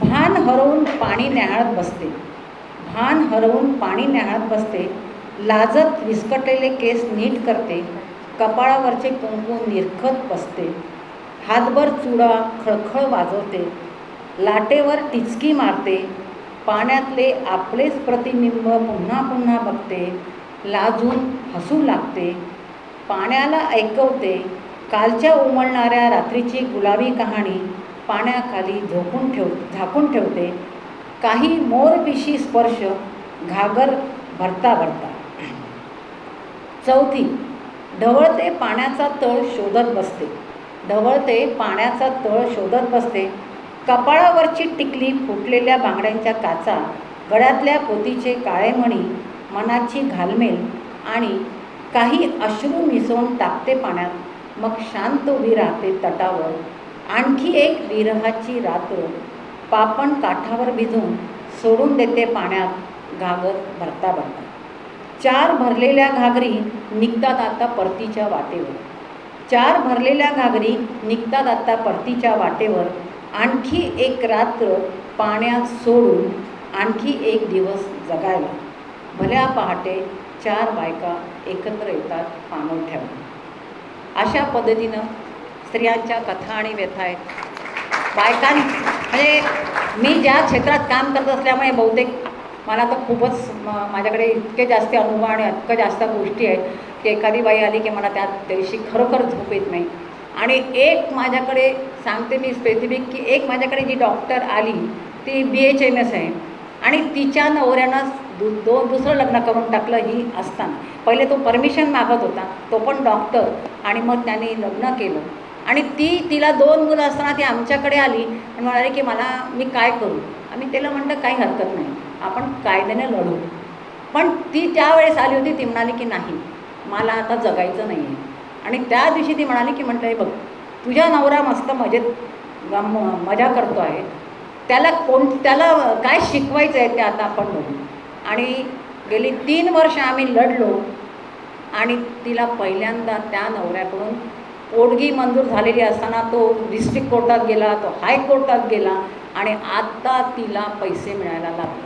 भान हरवून पाणी न्याहाळत बसते. लाजत विस्कटलेले केस नीट करते. कपाळावरचे कुंकू निरखत बसते. हातभर चुडा खळखळ वाजवते. लाटेवर टिचकी मारते. पाण्यातले आपलेच प्रतिबिंब पुन्हा पुन्हा बघते. लाजून हसू लागते. पाण्याला ऐकवते कालच्या उमलणाऱ्या रात्रीची गुलाबी कहाणी. पाण्याखाली झाकून ठेवते. काही मोरपिशी स्पर्श घागर भरता. चौथी, ढवळते पाण्याचा तळ शोधत बसते, ढवळते पाण्याचा तळ शोधत बसते. कपाळावरची टिकली, फुटलेल्या बांगड्यांच्या काचा, गळ्यातल्या पोतीचे काळे मणी, मनाची घालमेल आणि काही अश्रू मिसळून टाकते पाण्यात. मग शांत उभी राहते तटावर. आणखी एक विरहाची रात्र पापण काठावर भिजून सोडून देते पाण्यात घागर भरता भरता. 4 भरलेल्या घागरी निघतात आता परतीच्या वाटेवर, 4 भरलेल्या घागरी निघतात आता परतीच्या वाटेवर. आणखी एक रात्र पाण्यात सोडून आणखी एक दिवस जगायला. भल्या पहाटे 4 बायका एकत्र येतात पाणवठ्यावर. अशा पद्धतीनं स्त्रियांच्या कथा आणि व्यथा आहेत. म्हणजे मी ज्या क्षेत्रात काम करत असल्यामुळे बहुतेक मला तर खूपच माझ्याकडे इतके जास्त अनुभव आणि इतकं जास्त गोष्टी आहेत की एखादी बाई आली की मला त्या दिवशी खरोखर झोप येत नाही. आणि एक माझ्याकडे सांगते मी स्पेसिफिक की एक माझ्याकडे जी डॉक्टर आली ती BHMS आहे आणि तिच्या नवऱ्यानं दुसरं लग्न करून टाकलं. ही असताना पहिले तो परमिशन मागत होता, तो पण डॉक्टर, आणि मग त्याने लग्न केलं. आणि तिला 2 मुलं असताना ती आमच्याकडे आली आणि म्हणाली की मी काय करू. आम्ही तिला म्हटलं काही हरकत नाही, आपण कायद्याने लढू. पण ती त्यावेळेस आली होती, ती म्हणाली की नाही, मला आता जगायचं नाही आहे. आणि त्या दिवशी ती म्हणाली की म्हटलं, हे बघ, तुझा नवरा मस्त मजा करतो आहे, त्याला काय शिकवायचं आहे ते आता आपण बघू. आणि गेली 3 वर्ष आम्ही लढलो आणि तिला पहिल्यांदा त्या नवऱ्याकडून पोटगी मंजूर झालेली असताना तो डिस्ट्रिक्ट कोर्टात गेला, तो हायकोर्टात गेला आणि आता तिला पैसे मिळायला लागले.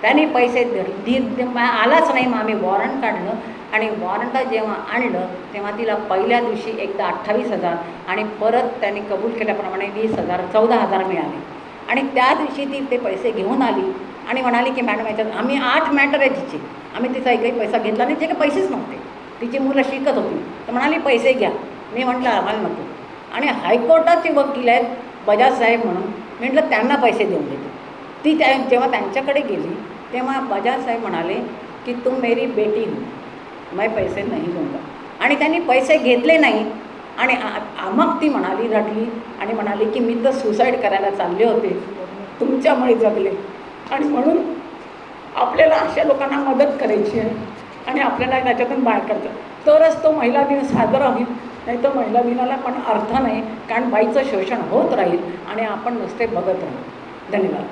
त्यांनी पैसे आलाच नाही. मग आम्ही वॉरंट काढलं आणि वॉरंट जेव्हा आणलं तेव्हा तिला पहिल्या दिवशी एकदा 28,000 आणि परत त्यांनी कबूल केल्याप्रमाणे 20,000 14,000 मिळाले. आणि त्या दिवशी ती ते पैसे घेऊन आली आणि म्हणाली की मॅडम, याच्यात आम्ही 8 मॅटर आहे तिचे, आम्ही तिचा एकही पैसा घेतला नाही, तिचे काही पैसेच नव्हते, तिची मुलं शिकत होती. तर म्हणाली पैसे घ्या. मी म्हटलं आम्हाला नको. आणि हायकोर्टाचे वकील आहेत बजाज साहेब म्हणून, मी म्हटलं त्यांना पैसे देऊन देतो. ती जेव्हा त्यांच्याकडे गेली तेव्हा बजाज साहेब म्हणाले की तुम मेरी बेटी हो, मैं पैसे नहीं दूंगा. आणि त्यांनी पैसे घेतले नाही. आणि मग ती म्हणाली, रडली आणि म्हणाली की मी तर सुसाईड करायला चालले होते, तुमच्यामुळे जगले. आणि म्हणून आपल्याला अशा लोकांना मदत करायची आहे आणि आपल्याला त्याच्यातून बाहेर काढतं, तरच तो महिला दिन साजरा होईल. नाही तर महिला दिनाला पण अर्थ नाही, कारण बाईचं शोषण होत राहील आणि आपण नुसते बघत राहू. धन्यवाद.